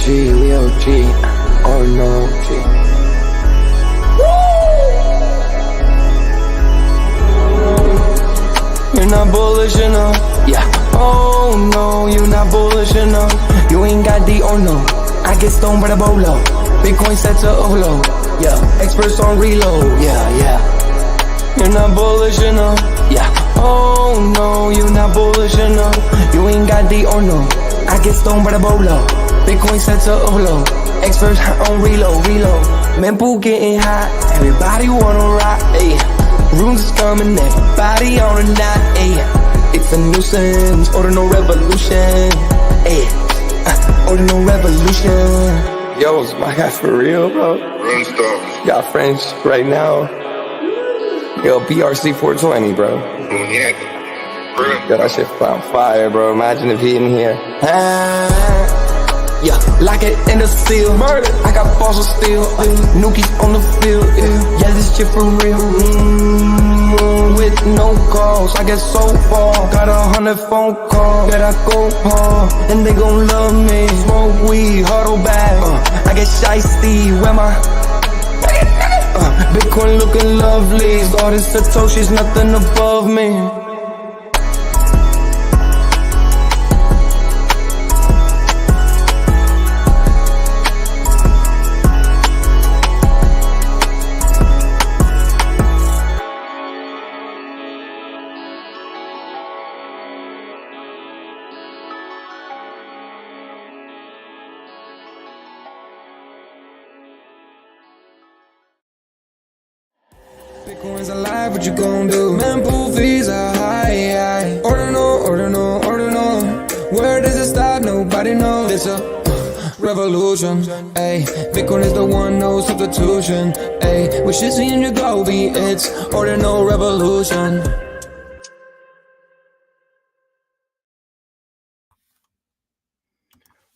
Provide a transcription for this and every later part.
we OG, or no G. You're not bullish enough, yeah. Oh no, you're not bullish enough. You ain't got D or no. I get stoned by the bolo. Bitcoin set to overload, yeah. Experts on reload, yeah. You're not bullish enough, yeah. Oh no, you're not bullish enough. You ain't got D or no. I get stoned by the bolo. Bitcoin set to overload. Experts on reload. Mempool getting hot. Everybody wanna rock, ayy. Rooms is coming, everybody on a knot, ayy. It's a nuisance, Ordinal Revolution, ayy. Ordinal Revolution. Yo, it's my guy for real, bro. Run stuff. Got French right now. Yo, BRC 420, bro. Yeah. Yo, that shit on fire, bro. Imagine if he in here. Yeah, lock it in the seal. Murder. I got balls of steel. Nookies on the field. Yeah, this shit for real. With no calls, I get so far. Got 100 phone calls that I go hard, and they gon' love me. Smoke weed, huddle back. I get shiesty. Where my Bitcoin looking lovely. Started Satoshi's nothing above me. Bitcoin's alive, what you gon' do? Mempool fees are high. Ordinal. Where does it stop? Nobody knows. It's a revolution, ayy. Bitcoin is the one, no substitution, ayy. With Shizzy and Yagobi, it's Ordinal Revolution.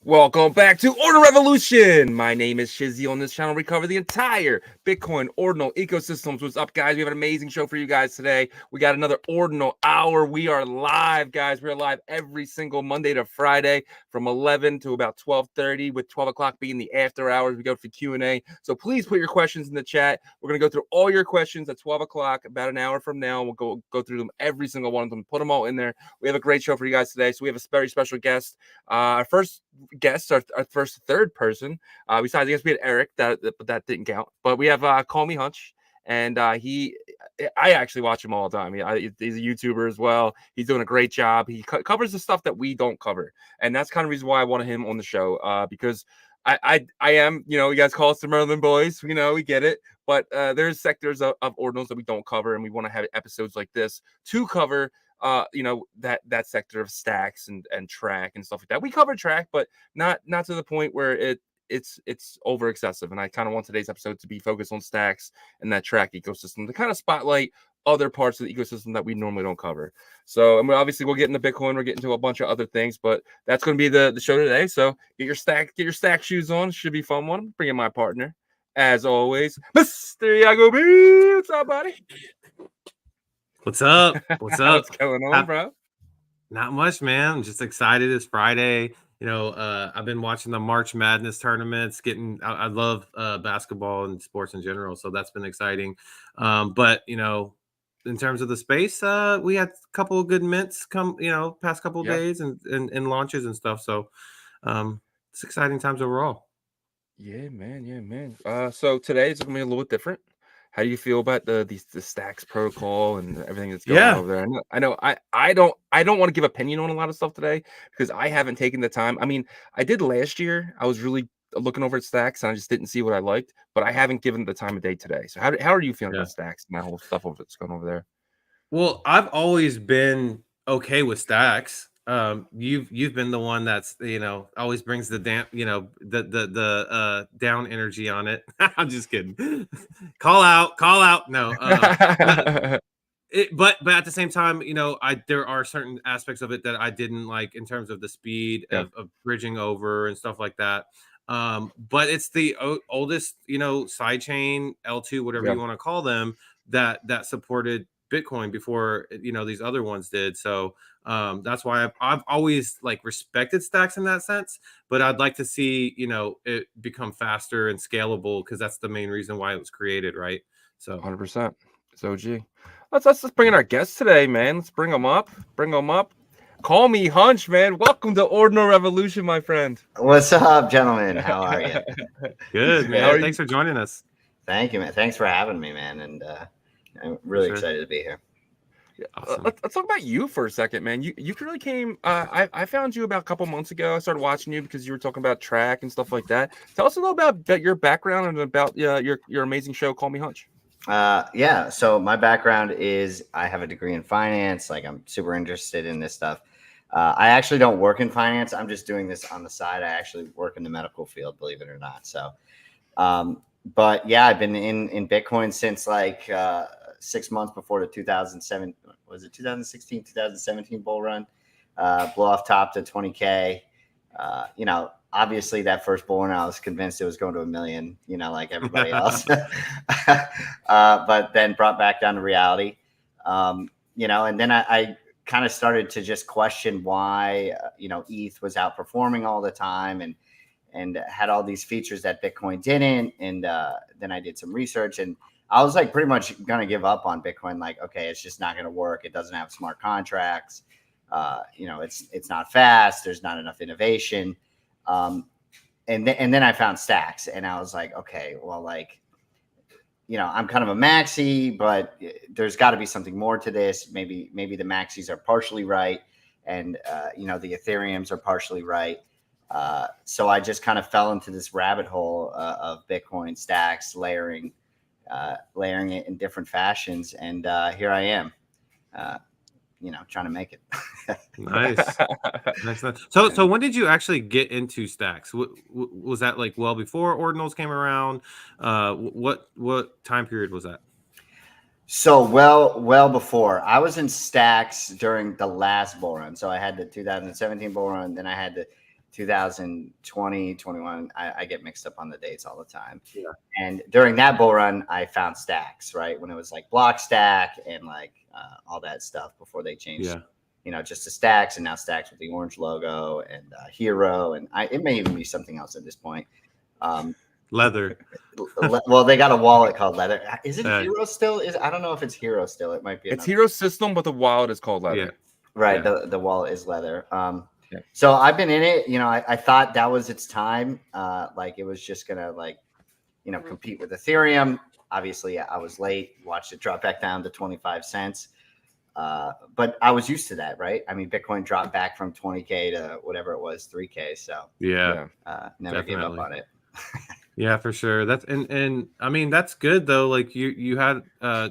Welcome back to Ordinal Revolution. My name is Shizzy. On this channel, we cover the entire Bitcoin Ordinal ecosystems. What's up, guys? We have an amazing show for you guys today. We got another Ordinal hour. We are live, guys. We're live every single Monday to Friday from 11 to about 12:30, with 12 o'clock being the after hours. We go for Q&A. So please put your questions in the chat. We're going to go through all your questions at 12 o'clock, about an hour from now. We'll go through them, every single one of them, put them all in there. We have a great show for you guys today. So we have a very special guest. Our first guests, our first third person, besides, I guess we had Eric, but that didn't count. But we have Call Me Hunch, and I actually watch him all the time. He's a YouTuber as well. He's doing a great job. He covers the stuff that we don't cover, and that's kind of the reason why I wanted him on the show, because I am, you guys call us the Merlin Boys, we get it, but there's sectors of ordinals that we don't cover, and we want to have episodes like this to cover that sector of stacks and track and stuff like that. We cover track, but not to the point where it's over excessive. And I kind of want today's episode to be focused on stacks and that track ecosystem to kind of spotlight other parts of the ecosystem that we normally don't cover. So, and we'll get into Bitcoin, we're getting to a bunch of other things, but that's going to be the show today. So get your stack shoes on. It should be a fun one. Bring in my partner, as always, Mr. Yagobi. What's up, buddy? What's up? What's What's going on, bro? Not much, man. I'm just excited. It's Friday. I've been watching the March Madness tournaments. I love basketball and sports in general, so that's been exciting. But in terms of the space, we had a couple of good mints come, past couple of days and launches and stuff. So it's exciting times overall. Yeah, man. So today is gonna be a little bit different. How do you feel about the stacks protocol and everything that's going on over there? I don't want to give opinion on a lot of stuff today because I haven't taken the time. I mean, I did last year. I was really looking over at stacks and I just didn't see what I liked, but I haven't given the time of day today. So how are you feeling about stacks and that whole stuff that's going over there? Well, I've always been okay with stacks. You've been the one that's always brings the the down energy on it. I'm just kidding. Call out. No, but at the same time, there are certain aspects of it that I didn't like in terms of the speed of bridging over and stuff like that. But it's the oldest sidechain L2, whatever you want to call them, that supported Bitcoin before these other ones did. So that's why I've always like respected stacks in that sense, but I'd like to see it become faster and scalable, because that's the main reason why it was created, right? So 100%. It's OG. Let's bring in our guests today, man. Let's bring them up. Call me Hunch, man. Welcome to Ordinal Revolution, my friend. What's up, gentlemen? How are you? good, man. How are Thanks for joining us. Thank you, man. Thanks for having me, man. And I'm really excited to be here. Awesome. Let's talk about you for a second, man. You really came. I found you about a couple months ago. I started watching you because you were talking about track and stuff like that. Tell us a little about your background and about your amazing show, Call Me Hunch. Yeah. So my background is I have a degree in finance. Like, I'm super interested in this stuff. I actually don't work in finance. I'm just doing this on the side. I actually work in the medical field, believe it or not. So, but yeah, I've been in Bitcoin since like 6 months before the 2007, was it 2016, 2017 bull run, blow off top to 20K. Obviously that first bull run, I was convinced it was going to 1 million, like everybody else, but then brought back down to reality. And then I kind of started to just question why, ETH was outperforming all the time and had all these features that Bitcoin didn't. And then I did some research, and I was like pretty much going to give up on Bitcoin. Like, okay, it's just not going to work. It doesn't have smart contracts. It's not fast. There's not enough innovation. And then I found stacks, and I was like, okay, well, like, I'm kind of a maxi, but there's got to be something more to this. Maybe the maxis are partially right, and the Ethereums are partially right. So I just kind of fell into this rabbit hole of Bitcoin stacks, layering it in different fashions, and here I am, trying to make it. Nice. So when did you actually get into stacks? Was that like well before Ordinals came around? What time period was that? So well before. I was in stacks during the last bull run. So I had the 2017 bull run, then I had the 2020, 21. I get mixed up on the dates all the time. Yeah. And during that bull run, I found stacks, right? When it was like block stack and like all that stuff before they changed, just the stacks, and now stacks with the orange logo and hero. And it may even be something else at this point. Leather. Well, they got a wallet called Leather. Is it Hero still? I don't know if it's Hero still. It might be. It's Hero System, but the wallet is called Leather. Yeah. Right. Yeah. The wallet is Leather. So I've been in it. I thought that was its time. Like it was just gonna compete with Ethereum. Obviously, I was late. Watched it drop back down to 25 cents. But I was used to that, right? I mean, Bitcoin dropped back from 20K to whatever it was, 3K. So yeah, never gave up on it. Yeah, for sure. That's and I mean that's good though. Like you had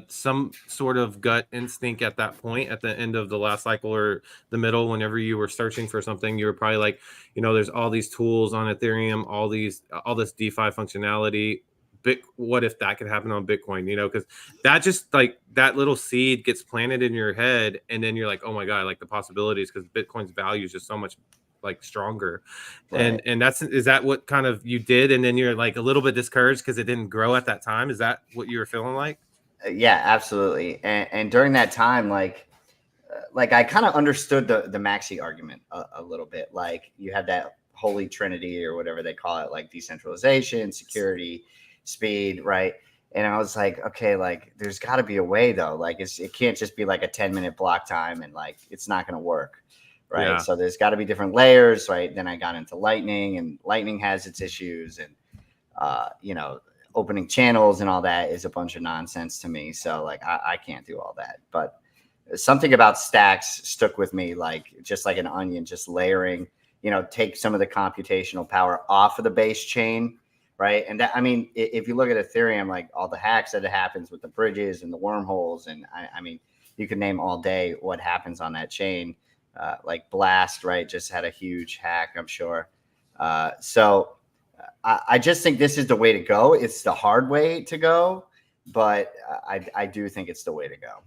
some sort of gut instinct at that point at the end of the last cycle or the middle, whenever you were searching for something, you were probably like, there's all these tools on Ethereum, all this DeFi functionality. What if that could happen on Bitcoin? Because that just like that little seed gets planted in your head, and then you're like, oh my god, like the possibilities, because Bitcoin's value is just so much like stronger. Right. And is that what kind of you did, and then you're like a little bit discouraged because it didn't grow at that time? Is that what you were feeling like? Yeah, absolutely. And during that time, like I kind of understood the maxi argument a little bit. Like you have that holy trinity or whatever they call it, like decentralization, security, speed, right? And I was like, okay, like there's got to be a way though. Like it can't just be like a 10-minute block time and like it's not going to work. Right. Yeah. So there's got to be different layers. Right. Then I got into Lightning, and Lightning has its issues, and, opening channels and all that is a bunch of nonsense to me. So like, I can't do all that, but something about stacks stuck with me, like just like an onion, just layering, take some of the computational power off of the base chain. Right. And that, I mean, if you look at Ethereum, like all the hacks that happens with the bridges and the wormholes, and I mean, you can name all day what happens on that chain. Like Blast, right, just had a huge hack, I'm sure. So I just think this is the way to go. It's the hard way to go, but I do think it's the way to go.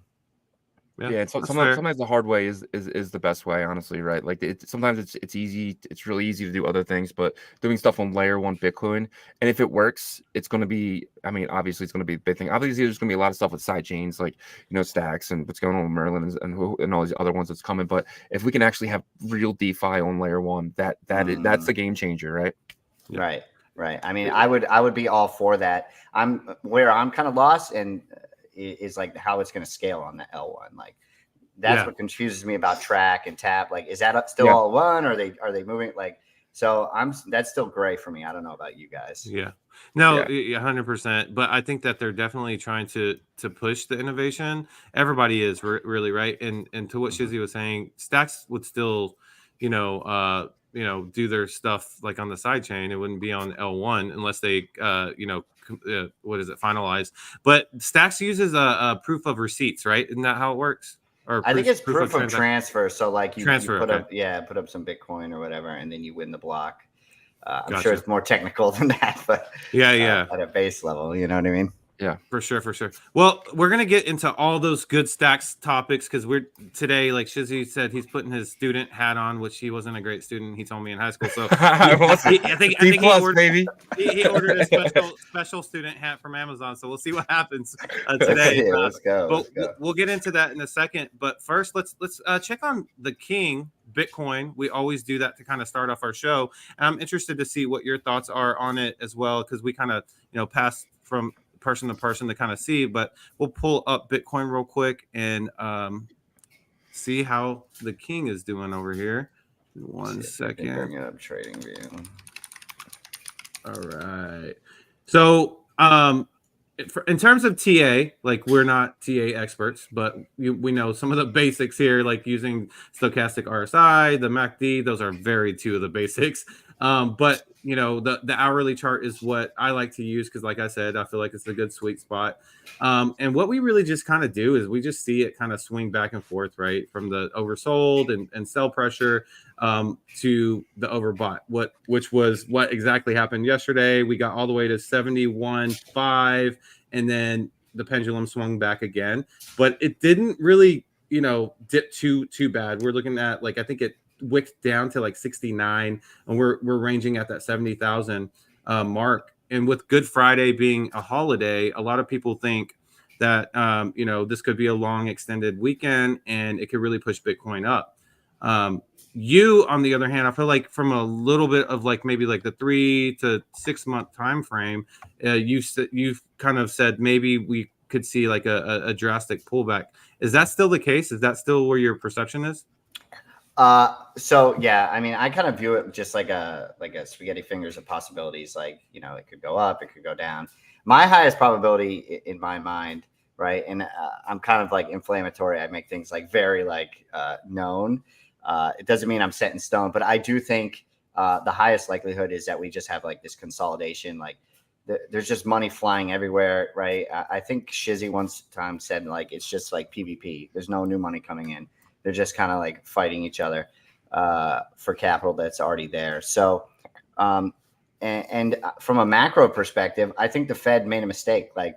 Yeah, and so, that's sometimes fair. sometimes the hard way is the best way, honestly, right? Like sometimes it's easy, it's really easy to do other things, but doing stuff on layer one Bitcoin, and if it works, it's going to be. I mean, obviously, it's going to be a big thing. Obviously, there's going to be a lot of stuff with side chains, like Stacks and what's going on with Merlin and all these other ones that's coming. But if we can actually have real DeFi on layer one, that's the game changer, right? Yeah. Right. I mean, I would be all for that. I'm kind of lost and is like how it's going to scale on the L1. Like that's what confuses me about track and tap. Like, is that still all one? Or are they moving like? So that's still gray for me. I don't know about you guys. Yeah. No, 100%. But I think that they're definitely trying to push the innovation. Everybody is really right. And to what Shizzy was saying, Stacks would still, do their stuff like on the side chain. It wouldn't be on L1 unless they, what is it, finalized. But Stacks uses a proof of receipts, right? Isn't that how it works? Or I think it's proof of transaction? transfer. So like you put okay. up, put up some Bitcoin or whatever, and then you win the block. I'm Gotcha. sure it's more technical than that, but at a base level, you know what I mean? Yeah, for sure. Well, we're gonna get into all those good Stacks topics because we're today, like Shizzy said, he's putting his student hat on, which he wasn't a great student. He told me in high school, so I think he ordered a special student hat from Amazon. So we'll see what happens today. Let's go. We'll get into that in a second, but first, let's check on the king, Bitcoin. We always do that to kind of start off our show, and I'm interested to see what your thoughts are on it as well because we kind of pass from person to person to kind of see, but we'll pull up Bitcoin real quick and see how the king is doing over here. One second. Bring up trading view. All right. So in terms of TA, like we're not TA experts, but we know some of the basics here, like using stochastic RSI, the MACD. Those are two of the basics. But the hourly chart is what I like to use because, like I said, I feel like it's a good sweet spot. And what we really just kind of do is we just see it kind of swing back and forth, right, from the oversold and sell pressure to the overbought. Which was what exactly happened yesterday. We got all the way to 71.5, and then the pendulum swung back again, but it didn't really dip too bad. We're looking at I think it wicked down to 69, and we're ranging at that 70,000 mark. And with Good Friday being a holiday, a lot of people think that this could be a long extended weekend and it could really push Bitcoin up. You, on the other hand, I feel like from a little bit of maybe the 3 to 6 month time frame, you've kind of said maybe we could see a drastic pullback. Is that still the case? Is that still where your perception is? So yeah, I mean, I kind of view it just like a spaghetti fingers of possibilities. It could go up, it could go down. My highest probability in my mind, right? And I'm kind of inflammatory. I make things very known. It doesn't mean I'm set in stone, but I do think the highest likelihood is that we just have this consolidation. There's just money flying everywhere, right? I think Shizzy once time said it's just PvP. There's no new money coming in. They're just kind of fighting each other for capital that's already there. So, and from a macro perspective, I think the Fed made a mistake. I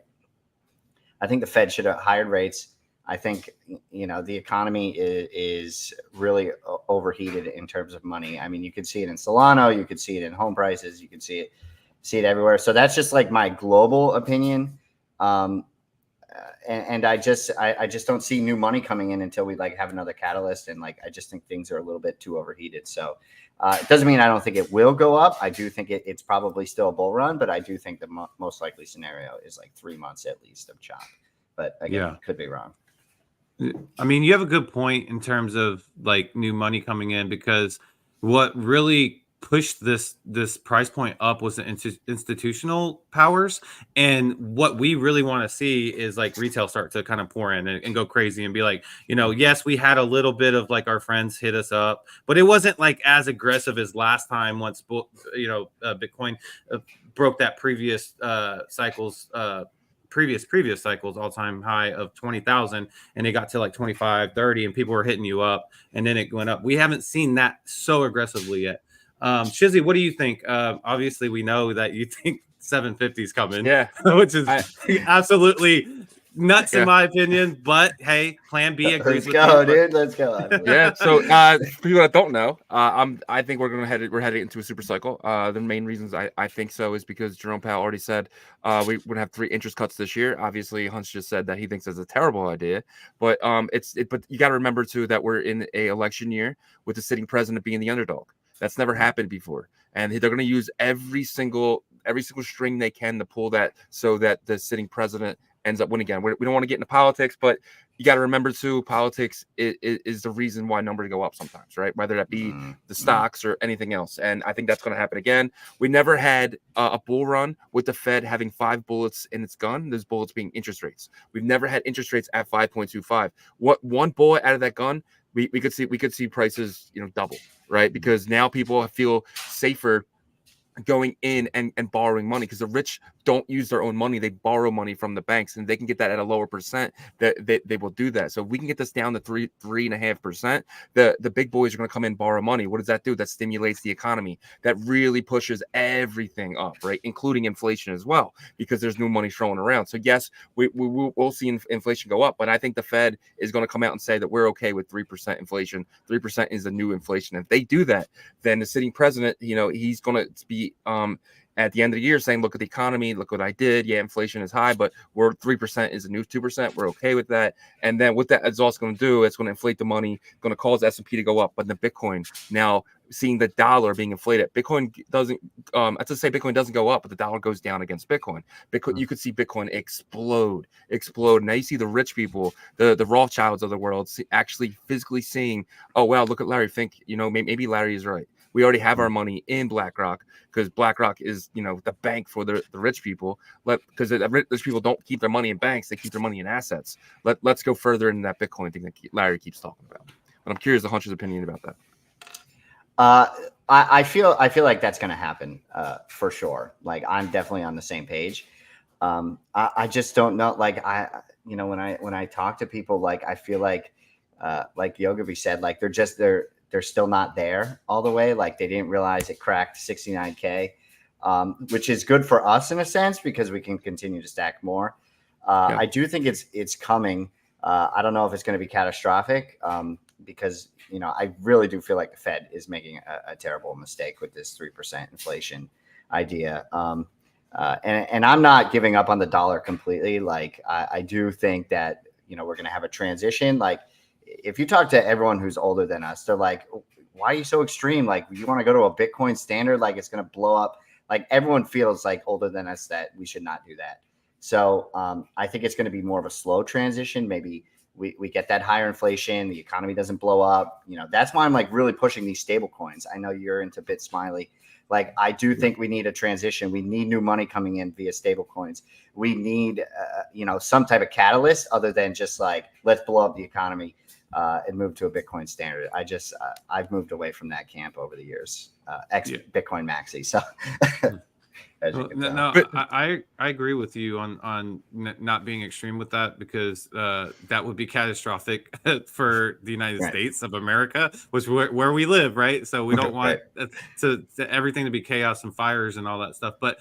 think the Fed should have hired rates. I think, the economy is really overheated in terms of money. I mean, you could see it in Solana, you could see it in home prices, you could see it everywhere. So that's just my global opinion. And I just don't see new money coming in until we have another catalyst. And I just think things are a little bit too overheated. So it doesn't mean I don't think it will go up. I do think it's probably still a bull run, but I do think the most likely scenario is 3 months at least of chop. But again, could be wrong. I mean, you have a good point in terms of new money coming in, because what really pushed this price point up was the institutional powers, and what we really want to see is retail start to kind of pour in and go crazy and be yes, we had a little bit of our friends hit us up, but it wasn't as aggressive as last time once Bitcoin broke that previous cycles all-time high of 20,000, and it got to 25, 30, and people were hitting you up, and then it went up. We haven't seen that so aggressively yet. Shizzy, what do you think? Obviously we know that you think 750 is coming, yeah, which is absolutely nuts Yeah. in my opinion. But hey, Plan B agrees Let's with go, you. dude. Let's go. Yeah. So for people that don't know, I think we're headed into a super cycle. The main reasons I think so is because Jerome Powell already said we would have 3 interest cuts this year. Obviously, Hunch just said that he thinks that's a terrible idea. But but you got to remember too that we're in a election year with the sitting president being the underdog. That's never happened before, and they're going to use every single string they can to pull that so that the sitting president ends up winning again. We don't want to get into politics, but you got to remember too, politics is the reason why numbers go up sometimes, right? Whether that be the stocks or anything else. And I think that's going to happen again. We never had a bull run with the Fed having 5 bullets in its gun. Those bullets being interest rates. We've never had interest rates at 5.25. What one bullet out of that gun, we could see prices, double, right? Because now people feel safer going in and borrowing money, because the rich don't use their own money. They borrow money from the banks, and they can get that at a lower percent. That they will do that. So if we can get this down to 3.5%, the big boys are going to come in and borrow money. What does that do? That stimulates the economy. That really pushes everything up, right? Including inflation as well, because there's new money thrown around. So yes, we'll see inflation go up, but I think the Fed is going to come out and say that we're okay with 3% inflation. 3% is the new inflation. If they do that, then the sitting president, he's going to be at the end of the year saying, look at the economy, look what I did. Yeah, inflation is high, but 3% is a new 2%. We're okay with that. And then what that is also going to do, it's going to inflate the money, going to cause S&P to go up. But the Bitcoin, now seeing the dollar being inflated, Bitcoin doesn't, that's to say Bitcoin doesn't go up, but the dollar goes down against Bitcoin. You could see Bitcoin explode. Now you see the rich people, the Rothschilds of the world, actually physically seeing, oh, wow, look at Larry Fink. Maybe Larry is right. We already have our money in BlackRock, because BlackRock is, the bank for the rich people. Because the rich people don't keep their money in banks; they keep their money in assets. Let's go further into that Bitcoin thing that Larry keeps talking about. But I'm curious the Hunch's opinion about that. I feel like that's going to happen for sure. Like, I'm definitely on the same page. I just don't know. Like, when I talk to people, like, I feel like Yagobi said, like, they're still not there all the way. Like, they didn't realize it cracked 69K, which is good for us in a sense, because we can continue to stack more. I do think it's coming. I don't know if it's going to be catastrophic, because, I really do feel like the Fed is making a terrible mistake with this 3% inflation idea. And I'm not giving up on the dollar completely. Like, I do think that, we're going to have a transition. Like, if you talk to everyone who's older than us, they're like, why are you so extreme? Like, you want to go to a Bitcoin standard? Like, it's going to blow up. Like, everyone feels like older than us that we should not do that. So I think it's going to be more of a slow transition. Maybe we get that higher inflation. The economy doesn't blow up. That's why I'm like really pushing these stable coins. I know you're into Bit Smiley. Like, I do think we need a transition. We need new money coming in via stable coins. We need, some type of catalyst other than just like, let's blow up the economy and move to a Bitcoin standard. I've moved away from that camp over the years. Bitcoin maxi. So I agree with you on not being extreme with that, because that would be catastrophic for the United States of America, which where we live, right? So we don't want to everything to be chaos and fires and all that stuff. But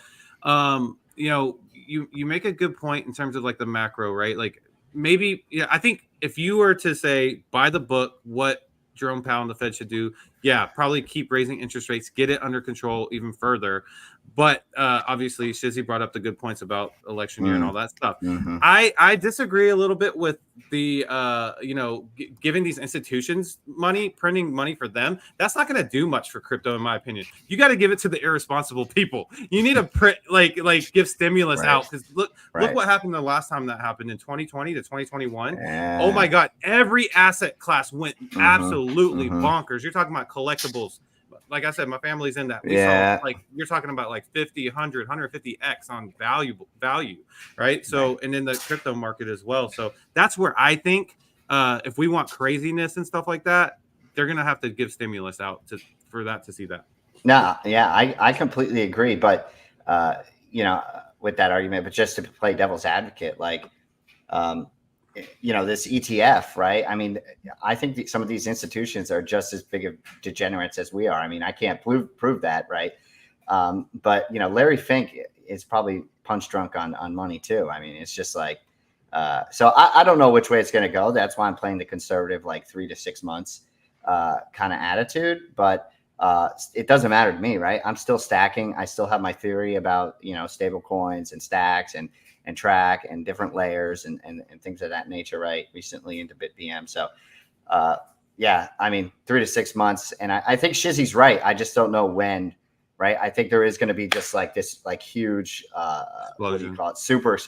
you make a good point in terms of like the macro, right? Like, maybe, I think if you were to say by the book what Jerome Powell and the Fed should do, probably keep raising interest rates, get it under control even further. But obviously, Shizzy brought up the good points about election year and all that stuff. Mm-hmm. I disagree a little bit with the giving these institutions money, printing money for them. That's not going to do much for crypto, in my opinion. You got to give it to the irresponsible people. You need to print like give stimulus out, because look what happened the last time that happened in 2020 to 2021. Oh my God, every asset class went absolutely bonkers. You're talking about collectibles. Like I said, my family's in that. We saw, like, you're talking about like 50, 100, 150x on value, right? So, and in the crypto market as well. So that's where I think if we want craziness and stuff like that, they're going to have to give stimulus out for that to see that. No, yeah, I completely agree. But, with that argument, but just to play devil's advocate, like, this ETF, right? I mean, I think some of these institutions are just as big of degenerates as we are. I mean, I can't prove that, right? But Larry Fink is probably punch drunk on money too. I mean, it's just like So I don't know which way it's going to go. That's why I'm playing the conservative, like 3 to 6 months kind of attitude. But it doesn't matter to me, right? I'm still stacking. I still have my theory about, stable coins and stacks and track and different layers and things of that nature, right? Recently into BitBM. So, yeah, I mean, 3 to 6 months. And I think Shizzy's right. I just don't know when, right? I think there is going to be just like this, like huge, what do you call it? Super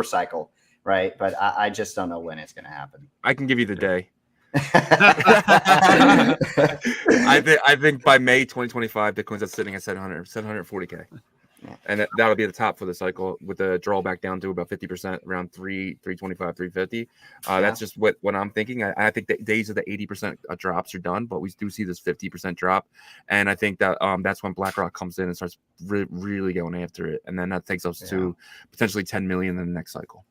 cycle, right? But I just don't know when it's going to happen. I can give you the day. I think by May 2025, Bitcoin's sitting at 740K. And that'll be the top for the cycle with the drawback down to about 50%, around 325, 350. That's just what I'm thinking. I think the days of the 80% drops are done, but we do see this 50% drop. And I think that that's when BlackRock comes in and starts really going after it. And then that takes us to potentially 10 million in the next cycle.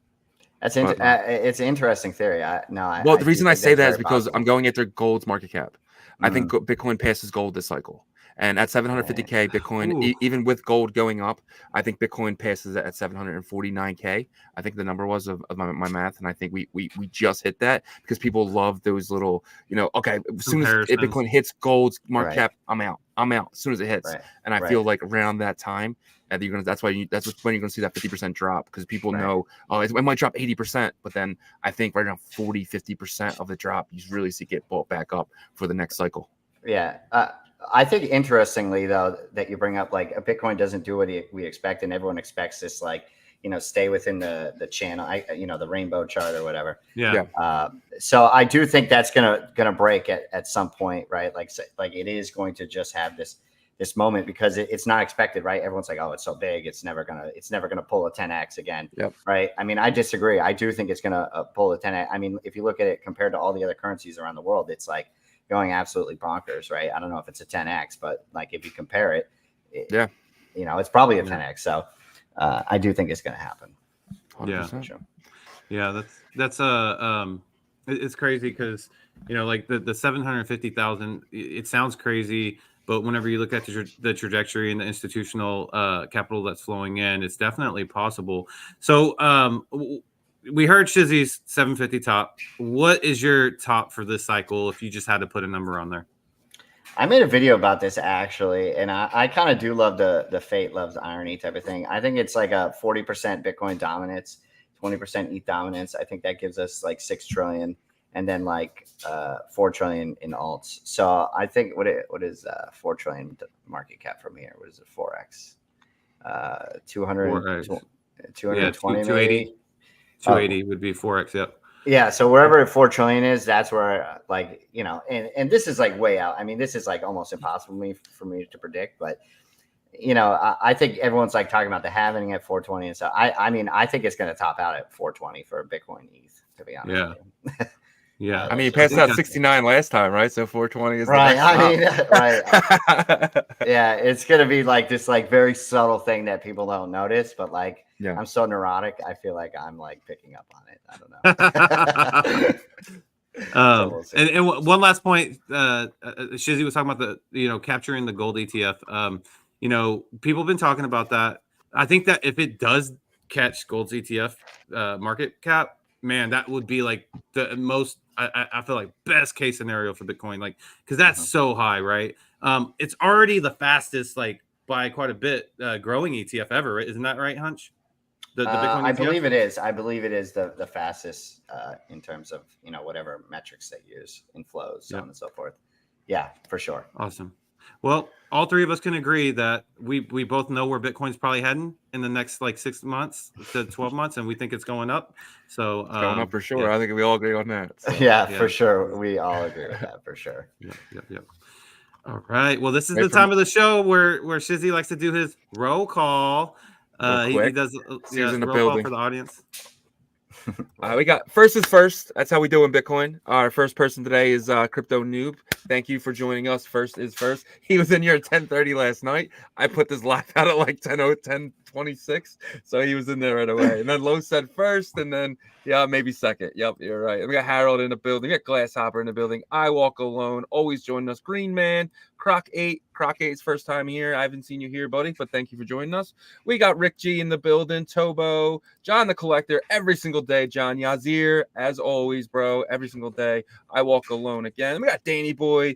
It's an interesting theory. The reason I say that is because I'm going after gold's market cap. I think Bitcoin passes gold this cycle. And at 750K, Bitcoin, even with gold going up, I think Bitcoin passes it at 749K. I think the number was of my math. And I think we just hit that because people love those little, okay, as soon as Bitcoin hits gold's market cap, I'm out as soon as it hits. And I feel like around that time, that's when you're going to see that 50% drop because people know, it might drop 80%, but then I think right around 40-50% of the drop, you really see it get bought back up for the next cycle. Yeah. I think interestingly though, that you bring up, like Bitcoin doesn't do what we expect. And everyone expects this, like, stay within the channel, the rainbow chart or whatever. Yeah. So I do think that's going to break at some point, right? Like it is going to just have this moment because it's not expected, right? Everyone's like, oh, it's so big. It's never going to pull a 10X again. Yep. Right. I mean, I disagree. I do think it's going to pull a 10X. I mean, if you look at it compared to all the other currencies around the world, it's like going absolutely bonkers, right? I don't know if it's a 10X, but like if you compare it, it's probably a 10X. So I do think it's going to happen. 100%. Yeah, that's it's crazy because like the 750,000, it sounds crazy, but whenever you look at the trajectory and the institutional capital that's flowing in, it's definitely possible. So we heard Shizzy's 750 top. What is your top for this cycle if you just had to put a number on there? I made a video about this actually, and I kind of do love the fate loves irony type of thing. I think it's like a 40% Bitcoin dominance, 20% ETH dominance. I think that gives us like 6 trillion and then like 4 trillion in alts. So I think what is 4 trillion market cap from here? What is it? 4x? 220 maybe? 280 would be 4x. Yep. Yeah. So wherever 4 trillion is, that's where and this is like way out. I mean, this is like almost impossible for me to predict, but I think everyone's like talking about the halving at 420. And so I mean, I think it's going to top out at 420 for Bitcoin ETH, to be honest. Yeah. Yeah. I mean, you passed out 69 last time, right? So 420 is right. Right. Yeah. It's going to be like this, like very subtle thing that people don't notice, but like, I'm so neurotic. I feel like I'm like picking up on it. I don't know. And one last point, Shizzy was talking about the, capturing the gold ETF. People have been talking about that. I think that if it does catch gold's ETF market cap, man, that would be like the most, I feel like best case scenario for Bitcoin, like, because that's so high, right? It's already the fastest, like by quite a bit, growing ETF ever, right? Isn't that right, Hunch? The Bitcoin I ETF? believe it is. I believe it is the fastest in terms of whatever metrics they use, inflows, so on and so forth. Yeah, for sure. Awesome. Well, all three of us can agree that we both know where Bitcoin's probably heading in the next like 6 months to 12 months, and we think it's going up. So it's going up for sure. Yeah. I think we all agree on that. So. Yeah, for sure. We all agree with that for sure. Yep. All right. Well, this is the time of the show where Shizzy likes to do his roll call. He does in the roll building call for the audience. We got first is first. That's how we do in Bitcoin. Our first person today is Crypto Noob. Thank you for joining us. First is first. He was in here at 10:30 last night. I put this live out at like 10:26, so he was in there right away. And then Lo said first, and then maybe second. Yep, you're right. And we got Harold in the building. We got Glasshopper in the building. I Walk Alone always joining us. Green Man, Croc 8's first time here. I haven't seen you here, buddy, but thank you for joining us. We got Rick G in the building, Tobo, John the Collector every single day, John Yazir, as always, bro, every single day. I walk alone again. We got Danny Boy.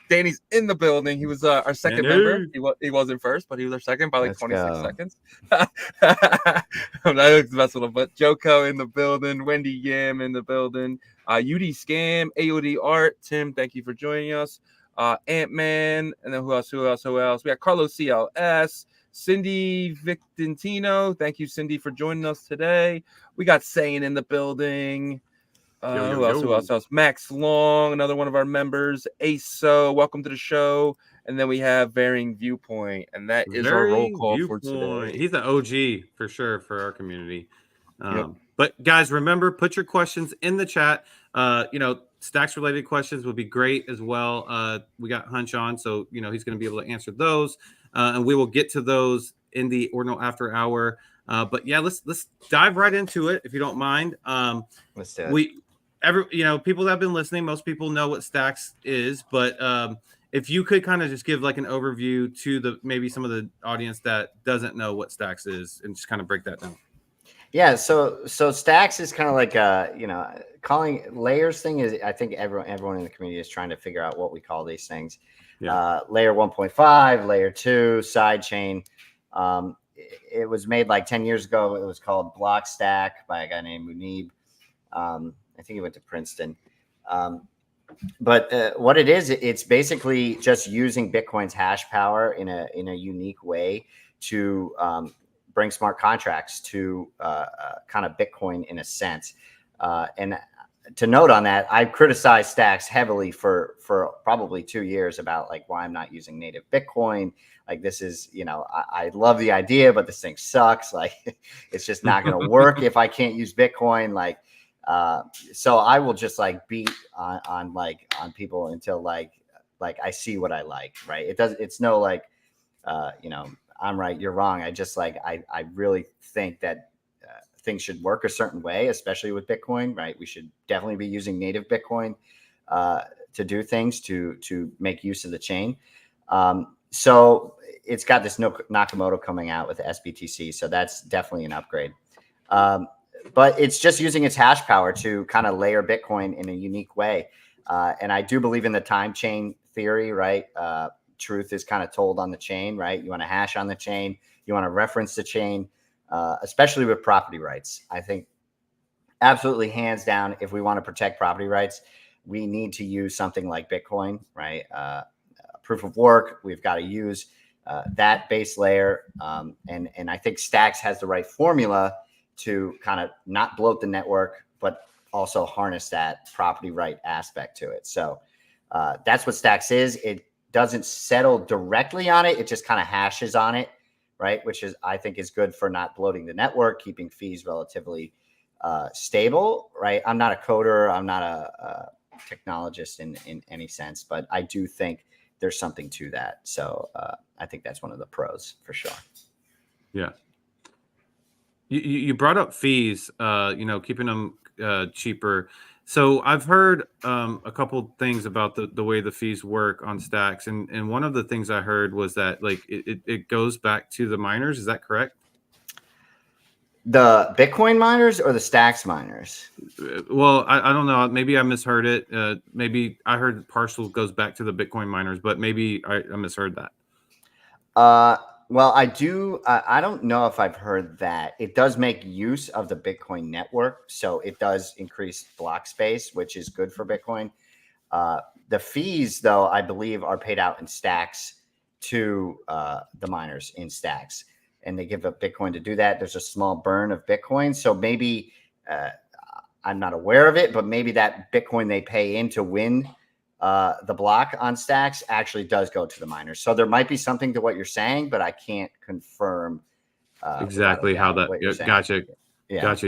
Danny's in the building. He was our second member. He wasn't first, but he was our second by like Let's 26 go. seconds. I'm not messing with him, but Joko in the building, Wendy Yam in the building, UD Scam, AOD Art, Tim, thank you for joining us. Ant-Man, and then who else? We got Carlos CLS, Cindy Vicentino. Thank you, Cindy, for joining us today. We got Sane in the building. Who else? Max Long, another one of our members. ASO, welcome to the show. And then we have Varying Viewpoint, and that is our roll call for today. He's the OG for sure for our community. But guys, remember, put your questions in the chat. Stacks related questions would be great as well. We got Hunch on, so he's going to be able to answer those, and we will get to those in the Ordinal After Hour. But yeah, let's dive right into it if you don't mind. Let's do it. People that have been listening, most people know what Stacks is, but if you could kind of just give like an overview to maybe some of the audience that doesn't know what Stacks is, and just kind of break that down. Yeah, so Stacks is kind of like calling layers thing is, I think everyone in the community is trying to figure out what we call these things. Layer 1.5, layer 2, sidechain. It was made like 10 years ago. It was called Block Stack by a guy named Munib. I think he went to Princeton. But what it is, it's basically just using Bitcoin's hash power in a unique way to bring smart contracts to kind of Bitcoin in a sense. And to note on that, I've criticized Stacks heavily for probably 2 years about like why I'm not using native Bitcoin. Like this is, I love the idea, but this thing sucks. Like it's just not going to work if I can't use Bitcoin. Like, so I will just like beat on people until like I see what I like, right? It's no like, I'm right, you're wrong. I just like, I really think that things should work a certain way, especially with Bitcoin, right? We should definitely be using native Bitcoin to do things, to make use of the chain. So it's got this Nakamoto coming out with SBTC. So that's definitely an upgrade. But it's just using its hash power to kind of layer Bitcoin in a unique way. And I do believe in the time chain theory, right? Truth is kind of told on the chain, right? You want to hash on the chain. You want to reference the chain, especially with property rights. I think absolutely hands down, if we want to protect property rights, we need to use something like Bitcoin, right? Proof of work, we've got to use that base layer. And I think Stacks has the right formula to kind of not bloat the network, but also harness that property right aspect to it. So that's what Stacks is. It doesn't settle directly on it. It just kind of hashes on it, right? Which is, I think, is good for not bloating the network, keeping fees relatively stable, right? I'm not a coder. I'm not a technologist in any sense, but I do think there's something to that. So I think that's one of the pros for sure. Yeah. You brought up fees, keeping them cheaper. So I've heard a couple things about the way the fees work on Stacks, and one of the things I heard was that like it goes back to the miners. Is that correct? The Bitcoin miners or the Stacks miners? Well, I don't know. Maybe I misheard it. Maybe I heard partial goes back to the Bitcoin miners, but maybe I misheard that. Well, I do. I don't know if I've heard that. It does make use of the Bitcoin network. So it does increase block space, which is good for Bitcoin. The fees, though, I believe are paid out in Stacks to the miners in Stacks. And they give up Bitcoin to do that. There's a small burn of Bitcoin. So maybe I'm not aware of it, but maybe that Bitcoin they pay in to win the block on Stacks actually does go to the miners. So there might be something to what you're saying, but I can't confirm exactly how that. Gotcha. Yeah. Gotcha.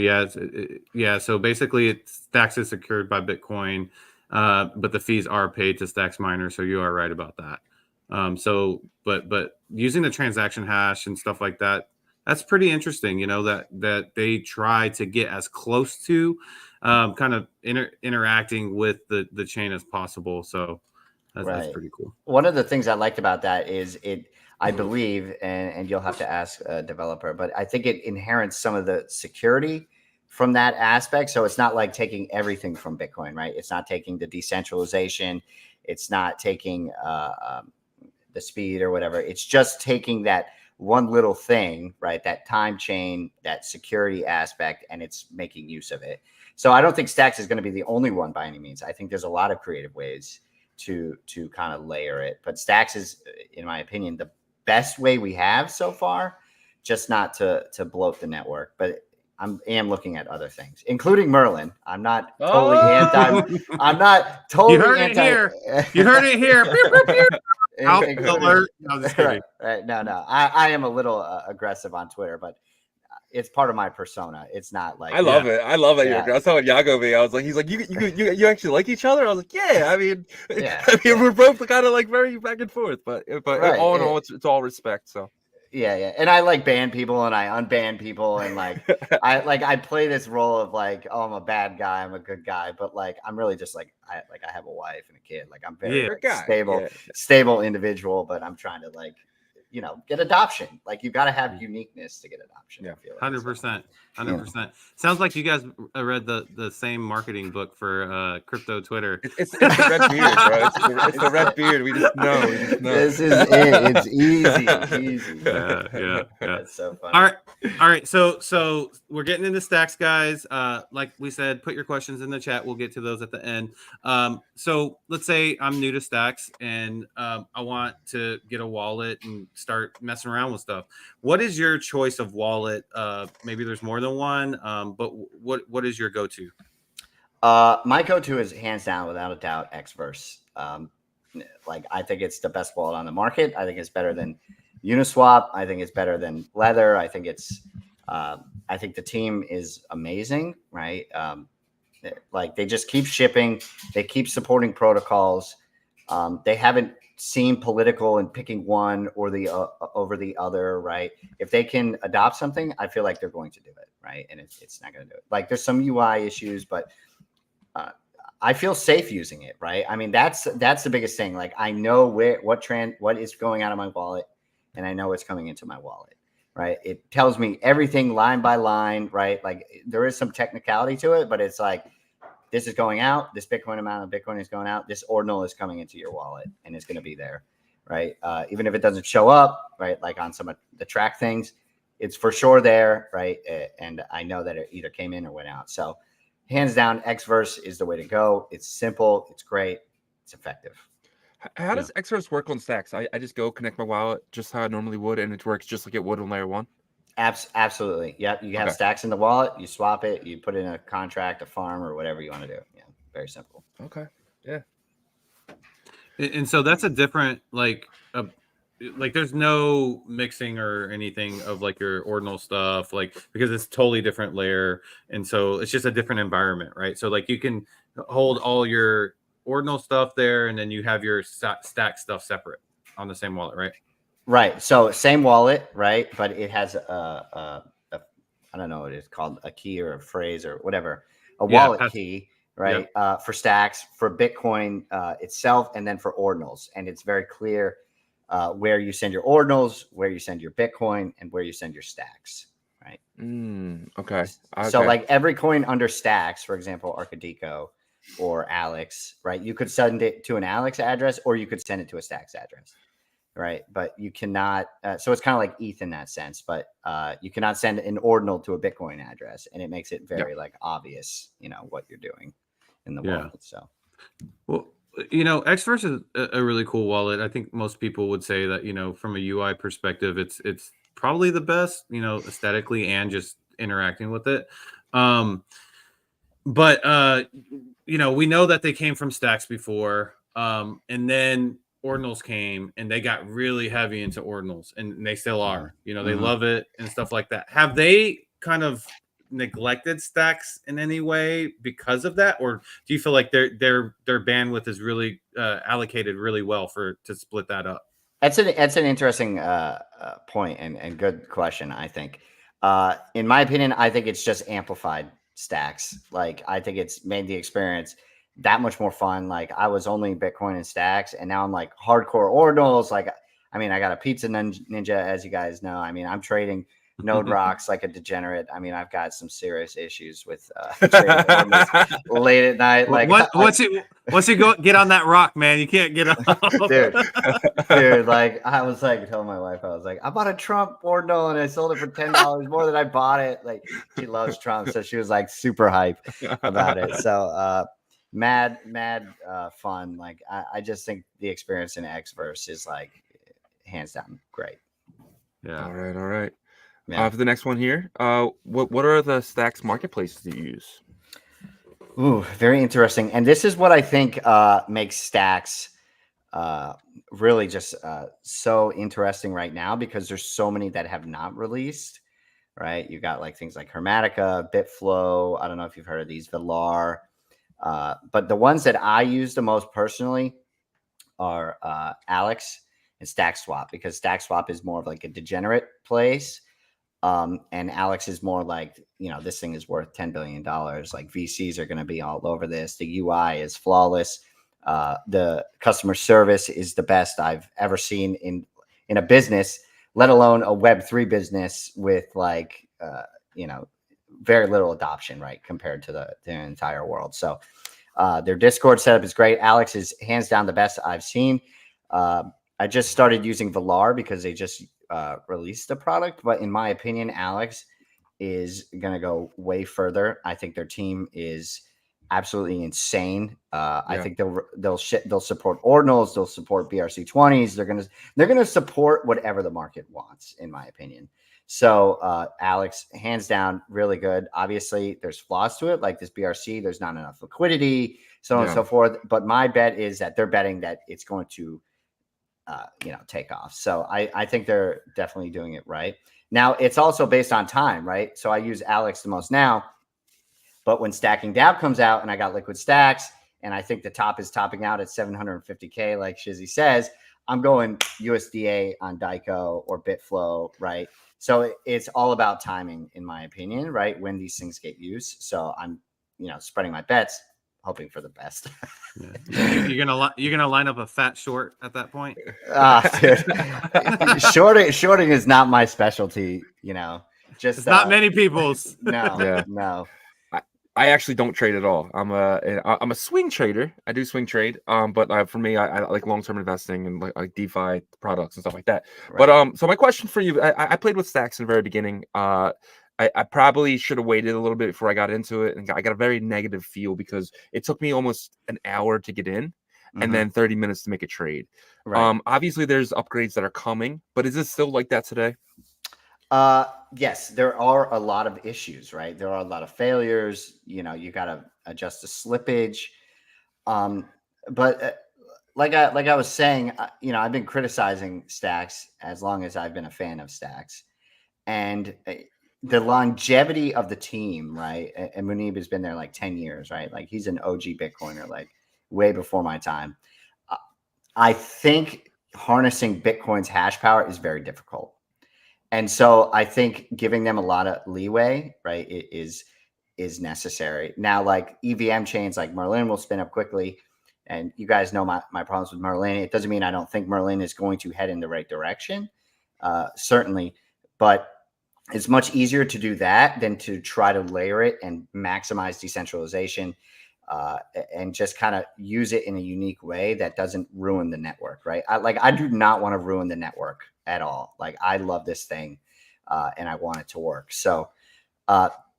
Yeah. So basically, Stacks is secured by Bitcoin, but the fees are paid to Stacks miners. So you are right about that. But using the transaction hash and stuff like that, that's pretty interesting. That they try to get as close to kind of interacting with the chain as possible. So That's pretty cool. One of the things I liked about that is I believe, and you'll have to ask a developer, but I think it inherits some of the security from that aspect. So it's not like taking everything from Bitcoin, right? It's not taking the decentralization. It's not taking the speed or whatever. It's just taking that one little thing, right? That time chain, that security aspect, and it's making use of it. So I don't think Stacks is going to be the only one by any means. I think there's a lot of creative ways to kind of layer it. But Stacks is, in my opinion, the best way we have so far, just not to bloat the network. But I am looking at other things, including Merlin. I'm not totally anti. I'm not totally You heard anti. it here. You heard it here. Pew, pew, pew. Alert. No, just kidding. Right. No. I am a little aggressive on Twitter, but it's part of my persona. It's not like I love it. I love it. Yeah. I was telling Yagobi, I was like, he's like, you actually like each other? I was like, yeah. I mean, Yeah. I mean, we're both kind of like very back and forth, but Right. all in all, it's all respect. So Yeah. And I like ban people and I unban people and like I play this role of like, oh, I'm a bad guy, I'm a good guy, but like I'm really just like I have a wife and a kid. Like I'm very stable individual, but I'm trying to like, get adoption. Like you got to have uniqueness to get adoption. Yeah. I feel like. 100%. 100%. Sounds like you guys read the same marketing book for crypto Twitter. it's the red beard, bro. It's the red beard. We just know. This is it. It's easy. Yeah. That's so funny. All right. So we're getting into Stacks, guys. Like we said, put your questions in the chat. We'll get to those at the end. So let's say I'm new to Stacks and I want to get a wallet and start messing around with stuff. What is your choice of wallet? Maybe there's more than one, but what is your go-to? My go-to is hands down, without a doubt, Xverse. Like I think it's the best wallet on the market. I think it's better than Uniswap. I think it's better than Leather. I think I think the team is amazing, right? Like they just keep shipping. They keep supporting protocols. They haven't seem political and picking one or the over the other, right? If they can adopt something, I feel like they're going to do it, right? And it's not going to do it. Like there's some UI issues, but I feel safe using it, right? I mean, that's the biggest thing. Like I know what is going out of my wallet, and I know what's coming into my wallet, right? It tells me everything line by line, right? Like there is some technicality to it, but it's like, this is going out. This Bitcoin amount of Bitcoin is going out. This ordinal is coming into your wallet and it's going to be there, right? Even if it doesn't show up, right? Like on some of the track things, it's for sure there, right? And I know that it either came in or went out. So hands down, Xverse is the way to go. It's simple. It's great. It's effective. How does Xverse work on Stacks? I just go connect my wallet just how I normally would, and it works just like it would on layer one? Absolutely. Yep. You have Stacks in the wallet, you swap it, you put in a contract, a farm, or whatever you want to do. Yeah. Very simple. Okay. Yeah. And so that's a different, like there's no mixing or anything of like your ordinal stuff, like, because it's totally different layer. And so it's just a different environment, right? So like you can hold all your ordinal stuff there and then you have your stack stuff separate on the same wallet, right? Right. So same wallet, right? But it has I don't know what it's called, a key or a phrase or whatever, a wallet key, right? Yep. For Stacks, for Bitcoin itself, and then for ordinals. And it's very clear where you send your ordinals, where you send your Bitcoin, and where you send your Stacks, right? Okay. So like every coin under Stacks, for example, Arcadico or Alex, right? You could send it to an Alex address or you could send it to a Stacks address. Right. But you cannot. So it's kind of like ETH in that sense, but you cannot send an ordinal to a Bitcoin address. And it makes it very like obvious, what you're doing in the wallet. So, well, Xverse is a really cool wallet. I think most people would say that, from a UI perspective, it's probably the best, aesthetically and just interacting with it. But we know that they came from Stacks before. And then ordinals came and they got really heavy into ordinals, and they still are, they love it and stuff like that. Have they kind of neglected Stacks in any way because of that? Or do you feel like their bandwidth is really allocated really well to split that up? That's an interesting point and good question. I think, in my opinion, I think it's just amplified Stacks. Like, I think it's made the experience that much more fun. Like I was only Bitcoin and stacks, and now I'm like hardcore ordinals. Like, I mean, I got a pizza ninja, as you guys know. I mean, I'm trading node rocks like a degenerate. I mean, I've got some serious issues with trading ordinals late at night. Like once you go get on that rock, man, you can't get off. dude, like I was like telling my wife, I was like, I bought a Trump ordinal and I sold it for $10 more than I bought it. Like she loves Trump, so she was like super hype about it. So mad fun. Like I just think the experience in Xverse is like hands down great. Yeah. All right. Yeah. For the next one here, what are the stacks marketplaces that you use? Ooh, very interesting. And this is what I think makes stacks really just so interesting right now, because there's so many that have not released, right? You got like things like Hermetica, Bitflow. I don't know if you've heard of these, Velar. But the ones that I use the most personally are Alex and StackSwap, because StackSwap is more of like a degenerate place. And Alex is more like, this thing is worth $10 billion. Like VCs are going to be all over this. The UI is flawless. The customer service is the best I've ever seen in a business, let alone a Web3 business with like, very little adoption, right, compared to the entire world. So their Discord setup is great. Alex is hands down the best I've seen. I just started using Velar because they just released the product, but in my opinion, Alex is going to go way further. I think their team is absolutely insane. I think they'll support ordinals, they'll support BRC20s. They're gonna support whatever the market wants, in my opinion. So Alex, hands down, really good. Obviously, there's flaws to it, like this BRC. There's not enough liquidity, so on and so forth. But my bet is that they're betting that it's going to take off. So I think they're definitely doing it right. Now it's also based on time, right? So I use Alex the most now, but when Stacking Dab comes out and I got liquid stacks and I think the top is topping out at 750K, like Shizzy says, I'm going USDA on Daiko or Bitflow, right? So it's all about timing, in my opinion, right? When these things get used. So I'm, spreading my bets, hoping for the best. You're gonna line up a fat short at that point. Dude. Shorting is not my specialty. Just it's not many people's. No. I actually don't trade at all. I'm a swing trader. I do swing trade. But for me, I like long-term investing and like DeFi products and stuff like that. Right. But so my question for you, I played with stacks in the very beginning. I probably should have waited a little bit before I got into it, and I got a very negative feel because it took me almost an hour to get in, and then 30 minutes to make a trade. Right. Obviously, there's upgrades that are coming, but is it still like that today? Yes, there are a lot of issues, right? There are a lot of failures. You got to adjust the slippage. But like I was saying, I've been criticizing stacks as long as I've been a fan of stacks, and the longevity of the team, right? And Munib has been there like 10 years, right? Like he's an OG Bitcoiner, like way before my time. I think harnessing Bitcoin's hash power is very difficult. And so I think giving them a lot of leeway, right, is necessary. Now, like EVM chains like Merlin will spin up quickly. And you guys know my problems with Merlin. It doesn't mean I don't think Merlin is going to head in the right direction, certainly. But it's much easier to do that than to try to layer it and maximize decentralization and just kind of use it in a unique way that doesn't ruin the network, right? I do not want to ruin the network at all. Like I love this thing and I want it to work. So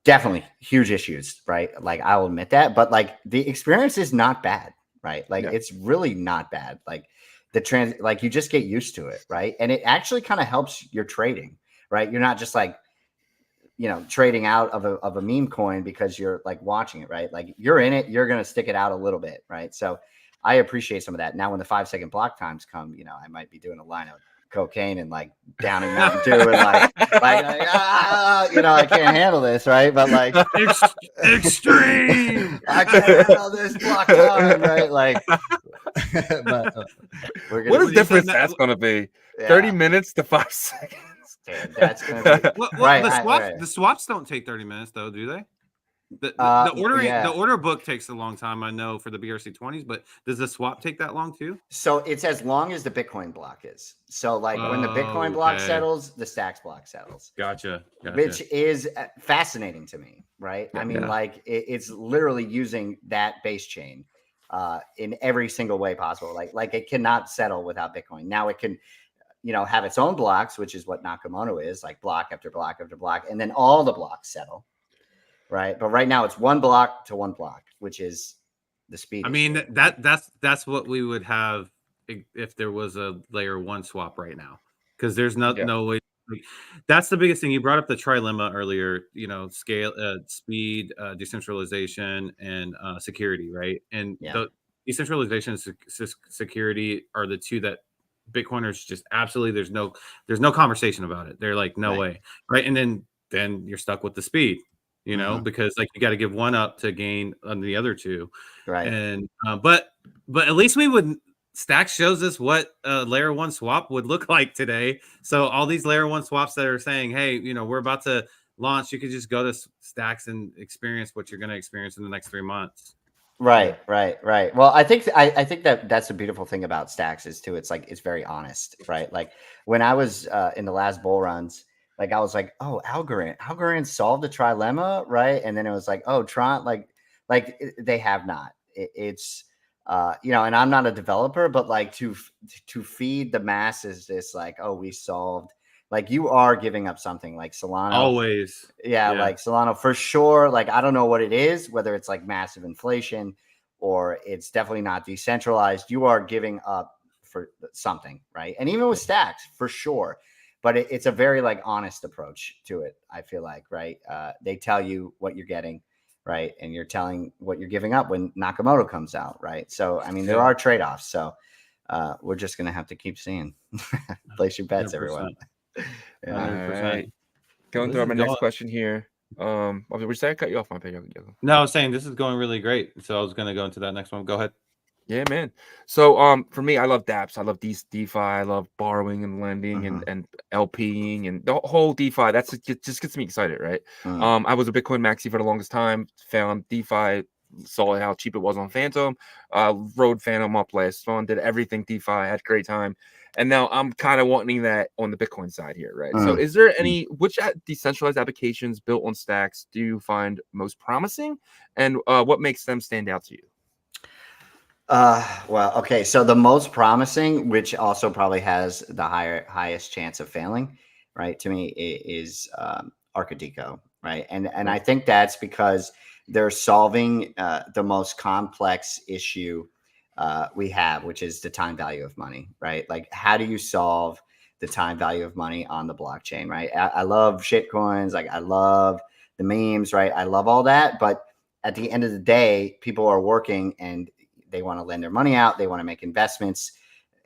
definitely huge issues, right? Like I will admit that, but like the experience is not bad, right? Like it's really not bad. Like like you just get used to it, right? And it actually kind of helps your trading, right? You're not just like, trading out of a meme coin because you're like watching it, right? Like you're in it, you're going to stick it out a little bit, right? So I appreciate some of that. Now, when the 5-second block times come, I might be doing a line of cocaine and like downing Mountain Dew and like I can't handle this, right? But like extreme, I can't handle this block time, right? Like, but what is difference that's going to be? 30 minutes to 5 seconds. Dude, that's gonna be right. The swaps don't take 30 minutes though, do they? The order book takes a long time, I know, for the BRC20s, but does the swap take that long too? So it's as long as the Bitcoin block is. So like when the Bitcoin block settles, the Stacks block settles. Gotcha. Which is fascinating to me, right? I mean, like it's literally using that base chain in every single way possible. Like it cannot settle without Bitcoin. Now it can, have its own blocks, which is what Nakamoto is, like block after block after block, and then all the blocks settle, right? But right now it's one block to one block, which is the speed. I mean, that's what we would have if there was a layer 1 swap right now, because there's no way. That's the biggest thing. You brought up the trilemma earlier, scale, speed, decentralization, and security, right? And the decentralization and security are the two that Bitcoiners just absolutely, there's no conversation about it. They're like, no way, right? And then you're stuck with the speed, because like you got to give one up to gain on the other two, right? And but at least Stacks shows us what a layer 1 swap would look like today. So all these layer 1 swaps that are saying, hey, we're about to launch, you could just go to Stacks and experience what you're going to experience in the next 3 months. Right. Well, I think that's a beautiful thing about Stacks is too. It's like it's very honest, right? Like when I was in the last bull runs, like I was like, oh, Algorand solved the trilemma, right? And then it was like, oh, Tron, they have not. It's and I'm not a developer, but like to feed the masses this like, oh, we solved. Like you are giving up something like Solana. Always. Yeah, like Solana for sure. Like, I don't know what it is, whether it's like massive inflation or it's definitely not decentralized. You are giving up for something, right? And even with Stacks, for sure. But it's a very like honest approach to it, I feel like, right? They tell you what you're getting, right? And you're telling what you're giving up when Nakamoto comes out, right? So, I mean, there are trade-offs. So we're just going to have to keep seeing. Place your bets, 100%. Everyone. 100%. Right. Going through my next question here. Did I cut you off, my page? No, I was saying this is going really great. So I was going to go into that next one. Go ahead. Yeah, man. So for me, I love dApps. I love DeFi. I love borrowing and lending and LPing and the whole DeFi. It just gets me excited, right? I was a Bitcoin maxi for the longest time. Found DeFi, saw how cheap it was on Phantom. Rode Phantom up last fun, did everything DeFi, had a great time. And now I'm kind of wanting that on the Bitcoin side here, right? So is there which decentralized applications built on Stacks do you find most promising? And what makes them stand out to you? Well, okay. So the most promising, which also probably has the highest chance of failing, right, to me is Arcadico, right? And I think that's because they're solving the most complex issue we have, which is the time value of money, right? Like, how do you solve the time value of money on the blockchain, right? I love shitcoins, like I love the memes, right? I love all that, but at the end of the day, people are working and they want to lend their money out, they want to make investments,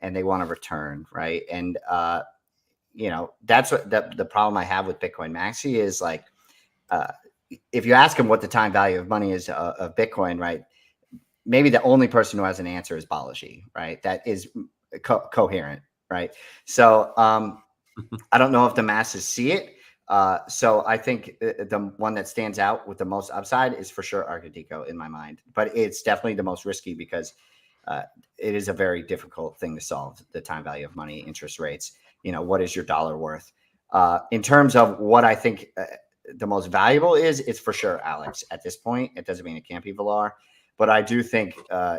and they want to return, right? And that's what the problem I have with Bitcoin Maxi is like, if you ask them what the time value of money is of Bitcoin, right? Maybe the only person who has an answer is Balaji, right? That is coherent, right? So I don't know if the masses see it. So I think the one that stands out with the most upside is for sure Arcadico in my mind, but it's definitely the most risky because it is a very difficult thing to solve, the time value of money, interest rates. What is your dollar worth? In terms of what I think the most valuable is, it's for sure Alex at this point. It doesn't mean it can't be Valar. But I do think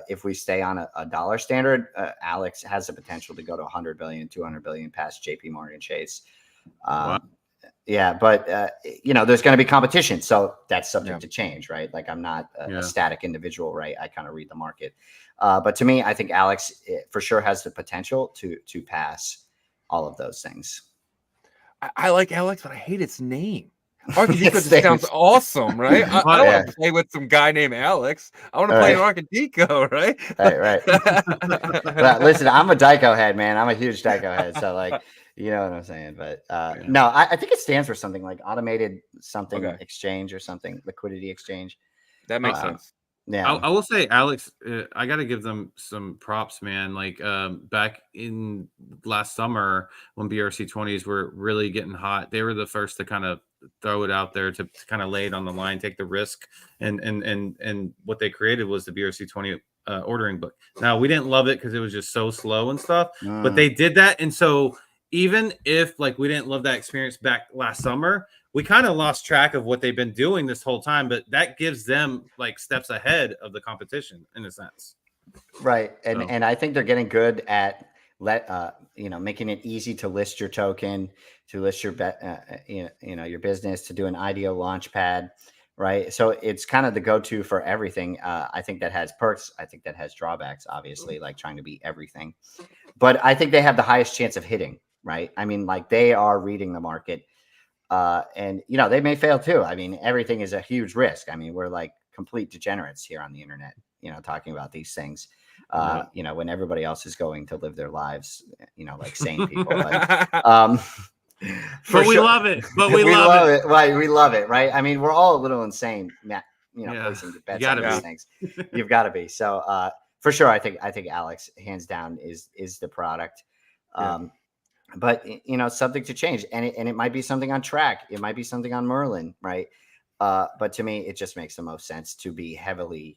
if we stay on a dollar standard, Alex has the potential to go to 100 billion, 200 billion past JP Morgan Chase. Wow. Yeah, but there's going to be competition, so that's subject to change, right? Like I'm not a static individual, right? I kind of read the market. But to me, I think Alex for sure has the potential to pass all of those things. I like Alex, but I hate its name. Arcadico just sounds awesome, right? I don't want to play with some guy named Alex. I want to play in Arcadico, right? Right. But listen, I'm a Dyco head, man. I'm a huge Dyco head. So like, you know what I'm saying? But no, I think it stands for something like automated exchange or something, liquidity exchange. That makes sense. Yeah, I will say, Alex, I got to give them some props, man. Like back in last summer when BRC20s were really getting hot, they were the first to kind of throw it out there to kind of lay it on the line, take the risk, and what they created was the BRC20 ordering book. Now we didn't love it because it was just so slow and stuff, but they did that, and so even if like we didn't love that experience back last summer, we kind of lost track of what they've been doing this whole time. But that gives them like steps ahead of the competition in a sense. Right. And I think they're getting good at making it easy to list your token, to list your your business, to do an IDO launch pad. Right. So it's kind of the go-to for everything. I think that has perks. I think that has drawbacks, obviously, like trying to be everything. But I think they have the highest chance of hitting. Right. I mean, like they are reading the market. And they may fail too. I mean, everything is a huge risk. I mean, we're like complete degenerates here on the internet, talking about these things. When everybody else is going to live their lives, like sane people. But we love it. But we love it. Right. We love it. Right. I mean, we're all a little insane, placing bets on these things. You've got to be. So for sure, I think Alex, hands down, is the product. But something to change, and it might be something on Track. It might be something on Merlin, right? But to me, it just makes the most sense to be heavily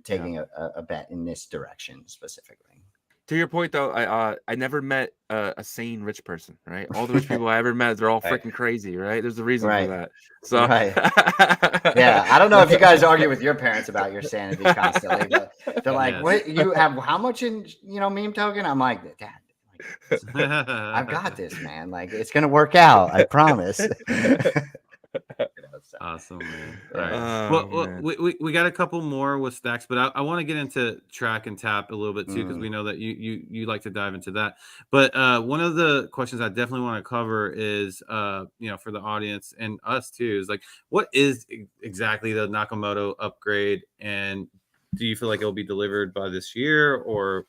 taking a bet in this direction specifically. To your point, though, I never met a sane rich person, right? All the rich people I ever met, they're all freaking crazy, right? There's a reason for that. So, yeah, I don't know if you guys argue with your parents about your sanity constantly, but they're like, "What you have? How much in meme token?" I'm like, "Dad, I've got this, man. Like, it's gonna work out. I promise." Awesome, man. All right. Well, we got a couple more with stacks, but I want to get into Track and Tap a little bit too, because we know that you like to dive into that. But one of the questions I definitely want to cover is, for the audience and us too, is like, what is exactly the Nakamoto upgrade, and do you feel like it'll be delivered by this year, or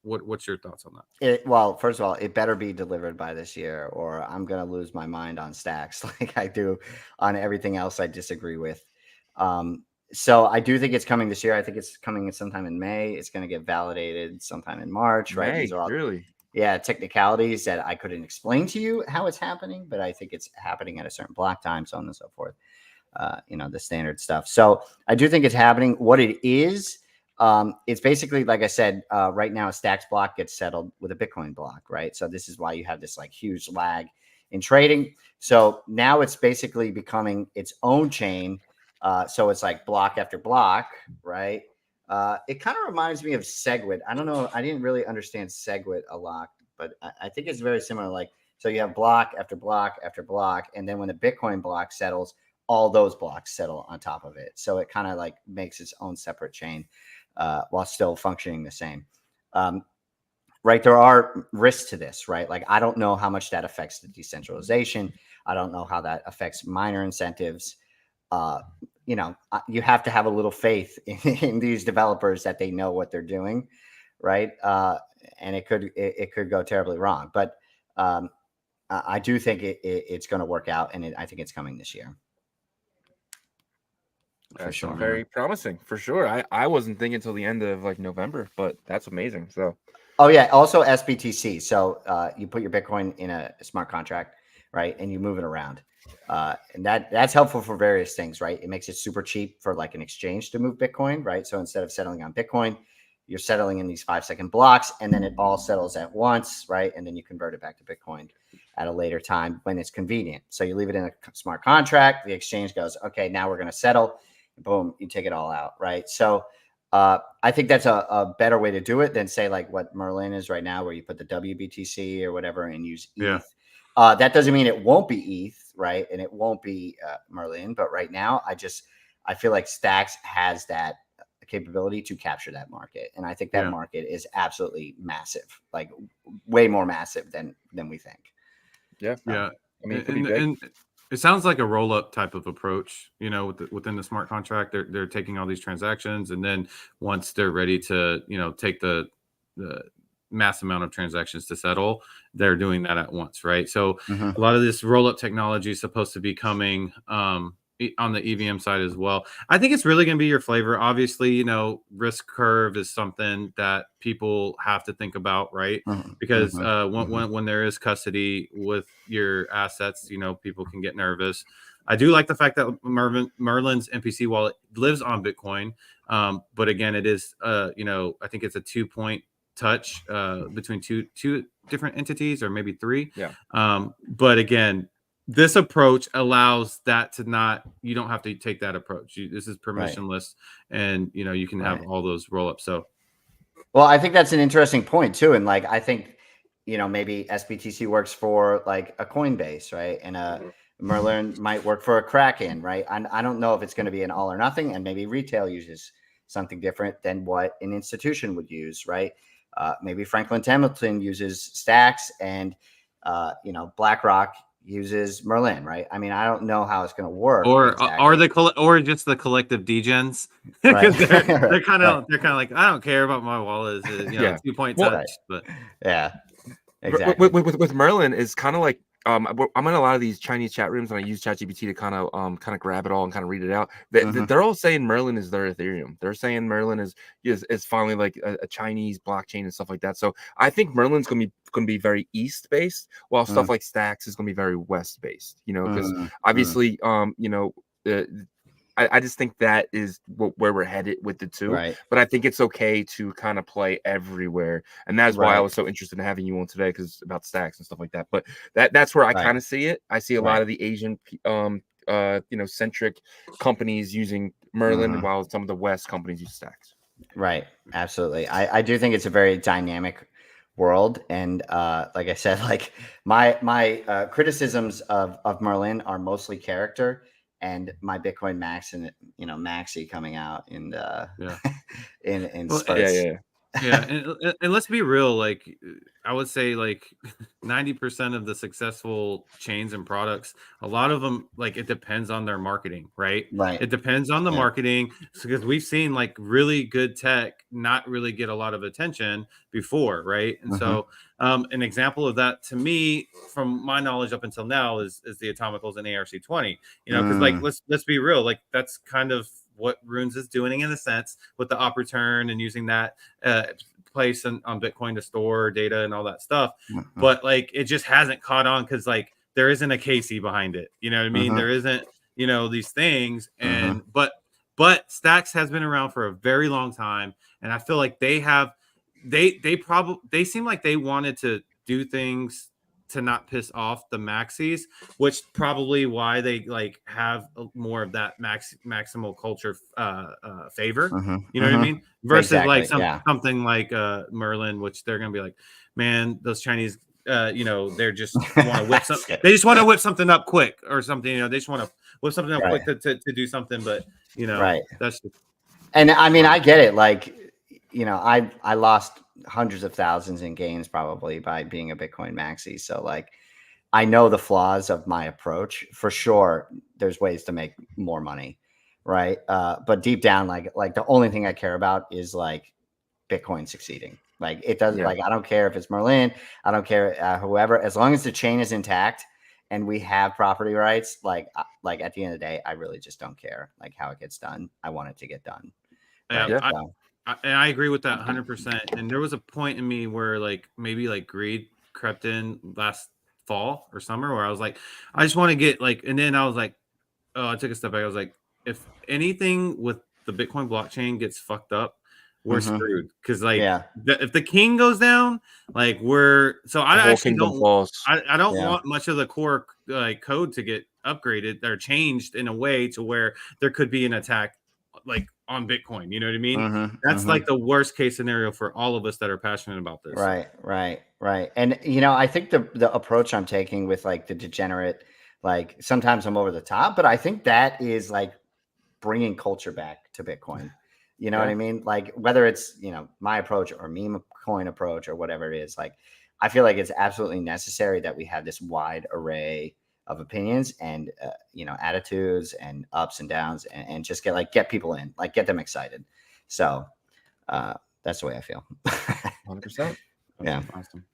what's your thoughts on that? Well, first of all, it better be delivered by this year, or I'm gonna lose my mind on stacks like I do on everything else I disagree with. So I do think it's coming this year. I think it's coming sometime in May. It's going to get validated sometime in March, right? These are all really technicalities that I couldn't explain to you how it's happening, but I think it's happening at a certain block time, so on and so forth. The standard stuff. So I do think it's happening. What it is, it's basically, like I said, right now a stacks block gets settled with a Bitcoin block, right? So this is why you have this like huge lag in trading. So now it's basically becoming its own chain. So it's like block after block, right? It kind of reminds me of SegWit. I don't know. I didn't really understand SegWit a lot, but I think it's very similar. Like, so you have block after block after block. And then when the Bitcoin block settles, all those blocks settle on top of it. So it kind of like makes its own separate chain while still functioning the same. Right. There are risks to this, right? Like, I don't know how much that affects the decentralization. I don't know how that affects miner incentives. You have to have a little faith in these developers that they know what they're doing, right? And it could go terribly wrong. But I do think it's going to work out, and I think it's coming this year. For sure. Very promising, for sure. I wasn't thinking until the end of like November, but that's amazing. So. Oh yeah. Also SBTC. So you put your Bitcoin in a smart contract, right? And you move it around. And that's helpful for various things, right? It makes it super cheap for like an exchange to move Bitcoin, right? So instead of settling on Bitcoin, you're settling in these 5-second blocks, and then it all settles at once, right? And then you convert it back to Bitcoin at a later time when it's convenient. So you leave it in a smart contract. The exchange goes, okay, now we're going to settle. Boom, you take it all out, right? So I think that's a better way to do it than say like what Merlin is right now, where you put the WBTC or whatever and use ETH. Yeah. That doesn't mean it won't be ETH, right? And it won't be Merlin. But right now, I feel like Stacks has that capability to capture that market. And I think that market is absolutely massive, like way more massive than we think. Yeah. Yeah. I mean, it could be big. And it sounds like a roll-up type of approach, within the smart contract. They're taking all these transactions, and then once they're ready to, take the mass amount of transactions to settle, they're doing that at once, right? So a lot of this roll-up technology is supposed to be coming, on the EVM side as well. I think it's really going to be your flavor. Obviously, you know, risk curve is something that people have to think about, right? Because when there is custody with your assets, you know, people can get nervous. I do like the fact that Merlin's MPC wallet lives on Bitcoin, but again, it is you know, I think it's a 2-point touch between two different entities, or maybe 3. Yeah. But again, this approach allows that to not, you don't have to take that approach. This is permissionless, and you know, you can have all those roll ups. So, well, I think that's an interesting point too. And like, I think, you know, maybe SBTC works for like a Coinbase, right? And Merlin might work for a Kraken, right? I don't know if it's going to be an all or nothing, and maybe retail uses something different than what an institution would use, right? Maybe Franklin Templeton uses Stacks, and you know, BlackRock uses Merlin, right? I mean, I don't know how it's going to work, or exactly. or just the collective degens, Right. they're kind of like, I don't care about my wallet, you know, 2-point touch, but yeah, exactly. With Merlin is kind of like I'm in a lot of these Chinese chat rooms, and I use ChatGPT to kind of grab it all and kind of read it out. They're all saying Merlin is their Ethereum. They're saying Merlin is finally like a Chinese blockchain and stuff like that. So I think Merlin's going to be very east based, while stuff like Stacks is going to be very west based. You know, because obviously you know. I just think that is where we're headed with the two. Right. But I think it's okay to kind of play everywhere, and that's why I was so interested in having you on today, because about Stacks and stuff like that. But that's where I kind of see it. I see a lot of the Asian you know, centric companies using Merlin, while some of the West companies use Stacks. Right. Absolutely. I do think it's a very dynamic world, and like I said, like my criticisms of Merlin are mostly character, and my Bitcoin Max and, you know, Maxi coming out in in spurts. And let's be real, like I would say like 90% of the successful chains and products, a lot of them, like, it depends on their marketing, right? It depends on the marketing, because we've seen like really good tech not really get a lot of attention before, right? And so an example of that to me, from my knowledge up until now, is the Atomicals and ARC20. You know, because like let's be real, like that's kind of what Runes is doing in a sense with the op return, and using that place on Bitcoin to store data and all that stuff. But like, it just hasn't caught on, because like there isn't a Casey behind it. You know what I mean? There isn't, you know, these things. And but Stacks has been around for a very long time, and I feel like they seem like they wanted to do things to not piss off the maxis, which probably why they like have more of that maximal culture favor. You know what I mean? Versus like something like Merlin, which they're gonna be like, man, those Chinese, you know, they're just want to whip something. They just want to whip something up quick or something. You know, they just want to whip something up quick to do something. But you know, that's just... And I mean, I get it. Like, you know, I lost hundreds of thousands in gains probably by being a Bitcoin maxi. So like, I know the flaws of my approach for sure. There's ways to make more money, right? But deep down, like the only thing I care about is like Bitcoin succeeding. Like, it doesn't, like, I don't care if it's Merlin, I don't care whoever, as long as the chain is intact and we have property rights. Like at the end of the day, I really just don't care like how it gets done. I want it to get done. Right? And I agree with that 100%. And there was a point in me where like maybe like greed crept in last fall or summer, where I was like, I just want to get like, and then I was like, oh, I took a step back. I was like, if anything with the Bitcoin blockchain gets fucked up, we're screwed. Because like, if the king goes down, like I actually don't want much of the core like code to get upgraded or changed in a way to where there could be an attack like on Bitcoin. You know what I mean? That's like the worst case scenario for all of us that are passionate about this. Right. And you know, I think the approach I'm taking with like the degenerate, like sometimes I'm over the top, but I think that is like bringing culture back to Bitcoin. You know what I mean? Like, whether it's, you know, my approach or meme coin approach or whatever it is, like, I feel like it's absolutely necessary that we have this wide array of opinions and, you know, attitudes and ups and downs, and just get people in, like, get them excited. So that's the way I feel. 100%. Yeah. Awesome.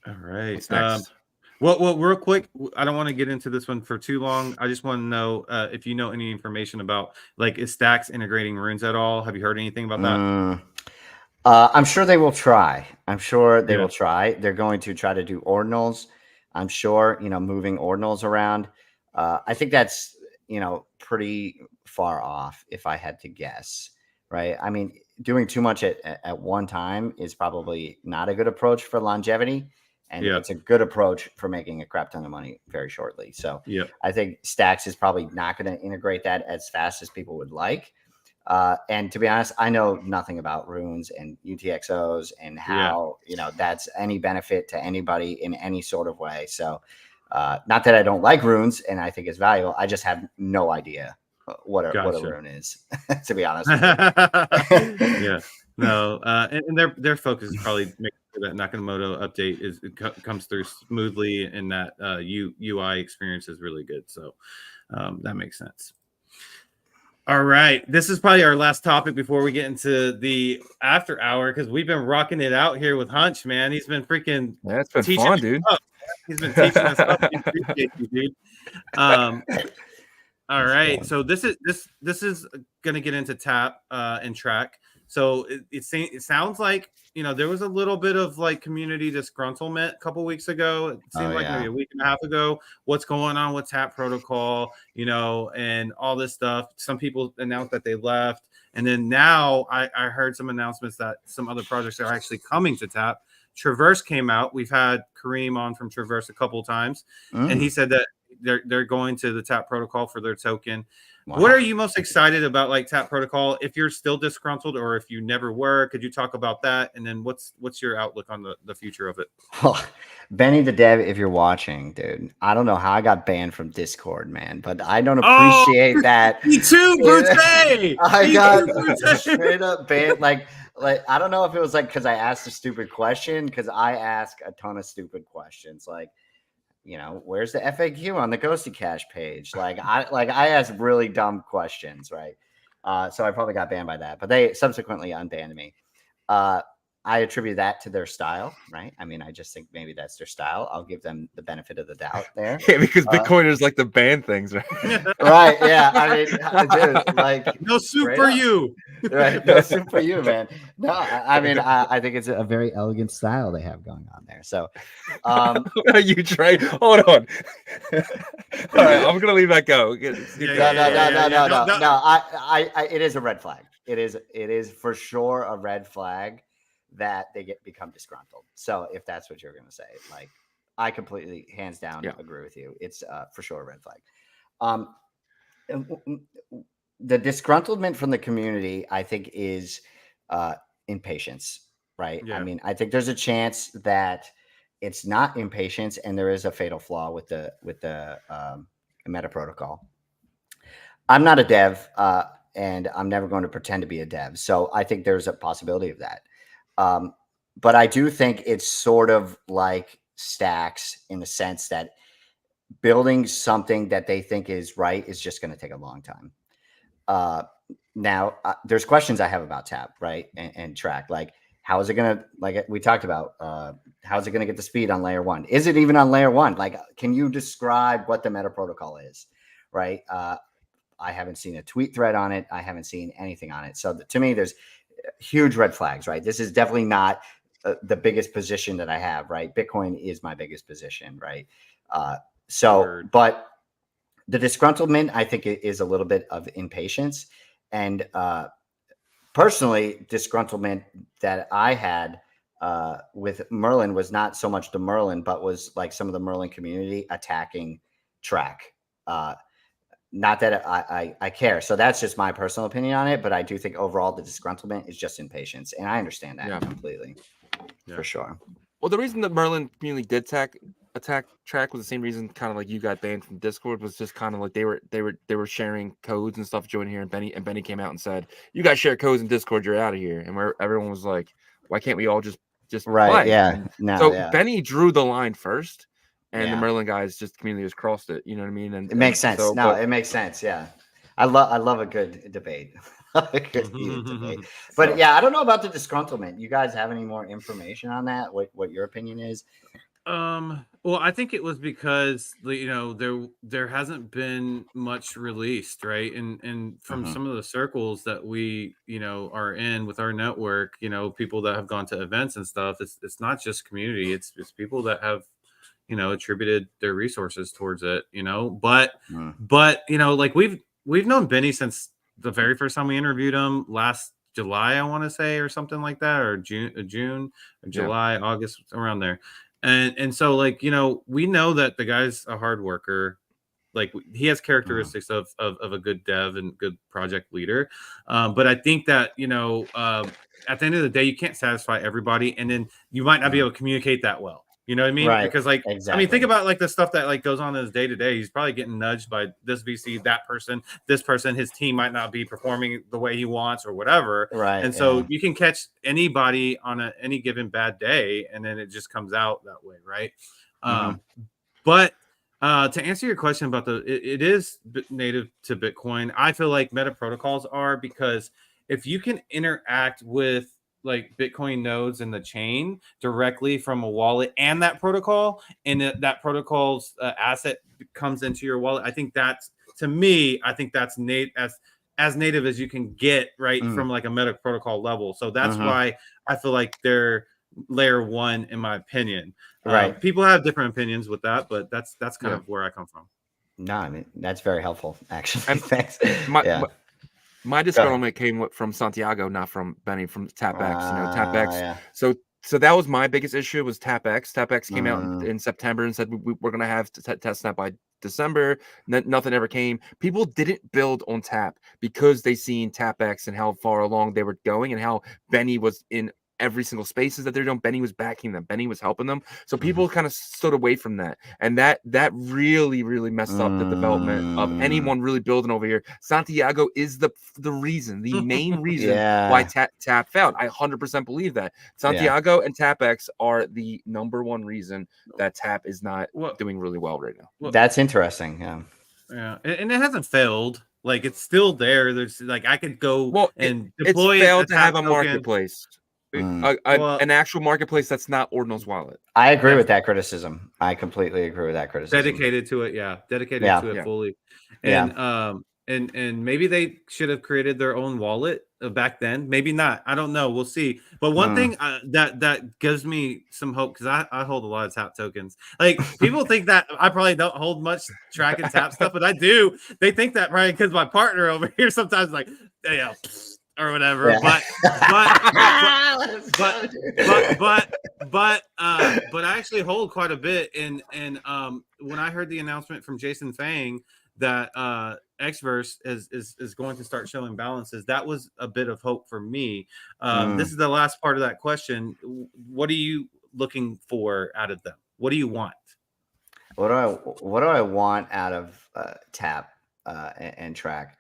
All right. What's next? Well, real quick, I don't want to get into this one for too long. I just want to know if you know any information about, like, is Stacks integrating runes at all? Have you heard anything about that? I'm sure they will try. I'm sure they Yeah. will try. They're going to try to do ordinals. I'm sure, moving ordinals around. I think that's, pretty far off if I had to guess, right? I mean, doing too much at one time is probably not a good approach for longevity. And Yeah. it's a good approach for making a crap ton of money very shortly. So Yeah. I think Stacks is probably not going to integrate that as fast as people would like. And to be honest, I know nothing about runes and UTXOs and how, that's any benefit to anybody in any sort of way. So, not that I don't like runes and I think it's valuable. I just have no idea what a Gotcha. rune is, to be honest with you. Yeah. No. And their focus is probably making sure that Nakamoto update comes through smoothly and that UI experience is really good. So that makes sense. All right. This is probably our last topic before we get into the after hour, because we've been rocking it out here with Hunch, man. He's been freaking It's been teaching fun, us dude. up. He's been teaching us up. We appreciate you, dude. All right. So this is going to get into tap and track. So it sounds like, there was a little bit of like community disgruntlement a couple weeks ago. It seemed like maybe a week and a half ago. What's going on with tap protocol, and all this stuff. Some people announced that they left. And then now I heard some announcements that some other projects are actually coming to tap. Traverse came out. We've had Kareem on from Traverse a couple of times, and he said that they're going to the tap protocol for their token. Wow. What are you most excited about, like tap protocol? If you're still disgruntled or if you never were, could you talk about that? And then what's your outlook on the future of it? Oh, Benny the Dev, if you're watching, dude, I don't know how I got banned from Discord, man, but I don't appreciate that. Me too, Brute. I got straight up banned. Like I don't know if it was like because I asked a stupid question, because I ask a ton of stupid questions, like, where's the FAQ on the Ghosty Cash page? I asked really dumb questions, right? So I probably got banned by that, but they subsequently unbanned me. I attribute that to their style, right? I mean, I just think maybe that's their style. I'll give them the benefit of the doubt there. Yeah, because Bitcoiners like to ban things, right? Right? Yeah. I mean, dude, like no soup for you, right? No soup for you, man. No, I mean, I think it's a very elegant style they have going on there. So, you try. Hold on. All right, I'm gonna leave that go. No. It is a red flag. It is for sure a red flag that they become disgruntled. So if that's what you're going to say, like, I completely, hands down, agree with you. It's for sure a red flag. The disgruntlement from the community, I think, is impatience, right? Yeah. I mean, I think there's a chance that it's not impatience, and there is a fatal flaw with the meta protocol. I'm not a dev, and I'm never going to pretend to be a dev. So I think there's a possibility of that. But I do think it's sort of like Stacks in the sense that building something that they think is right is just going to take a long time. Now, there's questions I have about tap, right? And track, like, how is it going to, like we talked about, how is it going to get the speed on layer 1? Is it even on layer 1? Like, can you describe what the meta protocol is, right? I haven't seen a tweet thread on it. I haven't seen anything on it. So to me, there's huge red flags, right? This is definitely not the biggest position that I have, right? Bitcoin is my biggest position, right? But the disgruntlement, I think, is a little bit of impatience. And personally, disgruntlement that I had with Merlin was not so much the Merlin, but was like some of the Merlin community attacking track. Not that I care. So that's just my personal opinion on it. But I do think overall the disgruntlement is just impatience. And I understand that completely, for sure. Well, the reason that Merlin community did attack track was the same reason, kind of like you got banned from Discord, was just kind of like they were sharing codes and stuff joining here, and Benny came out and said, you guys share codes in Discord, you're out of here. And where everyone was like, why can't we all just right play? Yeah. Benny drew the line first, and the Merlin guys, just community has crossed it. You know what I mean? And it makes sense. It makes sense. Yeah. I love a good debate. Debate. But yeah, I don't know about the disgruntlement. You guys have any more information on that? What your opinion is? Well, I think it was because there hasn't been much released, right? And from Mhm. some of the circles that we are in with our network, people that have gone to events and stuff. It's not just community. It's people that have attributed their resources towards it. Mm. But like we've known Benny since the very first time we interviewed him last July, I want to say, or something like that, or June, or Yeah. July, August, around there. And so like we know that the guy's a hard worker. Like he has Mm. characteristics of a good dev and good project leader. But I think that at the end of the day, you can't satisfy everybody, and then you might not be Mm. able to communicate that well. You know what I mean? Right. Because like I mean, think Exactly. about like the stuff that like goes on in his day to day. He's probably getting nudged by this VC, that person, this person. His team might not be performing the way he wants or whatever. Right. And Yeah. so you can catch anybody on any given bad day, and then it just comes out that way, right? Mhm. But to answer your question about it is native to Bitcoin. I feel like meta protocols are, because if you can interact with like Bitcoin nodes in the chain directly from a wallet and that protocol, and that protocol's asset comes into your wallet, I think that's, to me, I think that's as native as you can get, right, Mm. from like a meta protocol level. So that's Mhm. why I feel like they're layer one, in my opinion. Right. People have different opinions with that, but that's kind Yeah. of where I come from. No, I mean that's very helpful, actually. And Thanks. my Yeah. my Go ahead. disgruntlement came from Santiago, not from Benny, from TapX. TapX. Yeah. So that was my biggest issue, was TapX. TapX came out Mm. in September and said we're gonna have to test that by December. Nothing ever came. People didn't build on Tap because they seen TapX and how far along they were going and how Benny was in every single spaces that they're doing. Benny was backing them. Benny was helping them. So Mhm. people kind of stood away from that, and that really messed up the development of Mm. anyone really building over here. Santiago is the reason, the main reason why Yeah. Tap failed. I 100% believe that Yeah. Santiago and TapX are the number one reason that Tap is not Well, doing really well right now. well, That's interesting. Yeah. yeah, and it hasn't failed. Like it's still there. There's like I could go Well, and it's deploy a failed to have tap a token. marketplace, Mm. Well, an actual marketplace that's not Ordinal's wallet. I agree yes, with that criticism. I completely agree with that criticism. dedicated to it. Yeah, dedicated Yeah. to it Yeah. fully. Yeah. And maybe they should have created their own wallet back then. Maybe not. I don't know. We'll see. But one Mm. thing that gives me some hope, because I hold a lot of tap tokens. Like people think that I probably don't hold much track and tap stuff, but I do. They think that probably because my partner over here sometimes is like, yeah, or whatever. Yeah. But I actually hold quite a bit. And when I heard the announcement from Jason Fang that Xverse is going to start showing balances, that was a bit of hope for me. This Mm. is the last part of that question. What are you looking for out of them? What do you want? What do I want out of Tap and Track?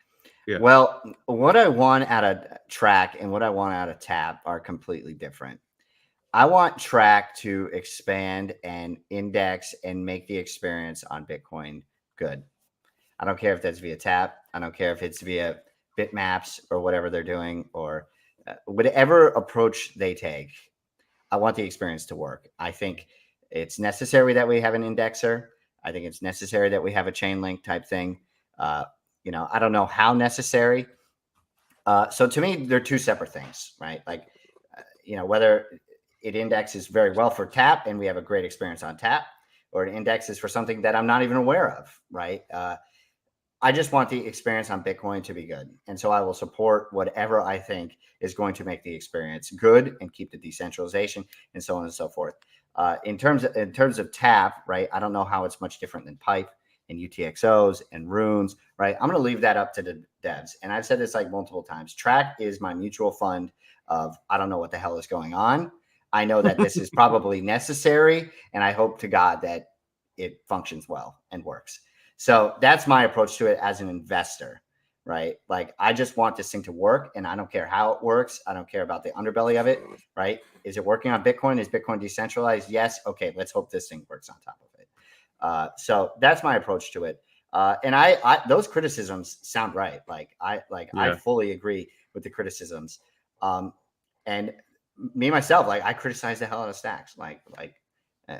Yeah. Well, what I want out of Track and what I want out of Tap are completely different. I want Track to expand and index and make the experience on Bitcoin good. I don't care if that's via Tap. I don't care if it's via bitmaps or whatever they're doing, or whatever approach they take. I want the experience to work. I think it's necessary that we have an indexer. I think it's necessary that we have a chain link type thing. I don't know how necessary. So to me, they're two separate things, right? Like, whether it indexes very well for Tap and we have a great experience on Tap, or it indexes for something that I'm not even aware of, right? I just want the experience on Bitcoin to be good. And so I will support whatever I think is going to make the experience good and keep the decentralization and so on and so forth. In terms of Tap, right? I don't know how it's much different than Pipe and UTXOs and Runes, right? I'm going to leave that up to the devs. And I've said this like multiple times. Track is my mutual fund of I don't know what the hell is going on. I know that this is probably necessary, and I hope to God that it functions well and works. So that's my approach to it as an investor, right? Like I just want this thing to work, and I don't care how it works. I don't care about the underbelly of it, right? Is it working on Bitcoin? Is Bitcoin decentralized? Yes. Okay, let's hope this thing works on top of it. So that's my approach to it. And I those criticisms sound right. I Yeah. fully agree with the criticisms. And me myself, like I criticize the hell out of Stacks,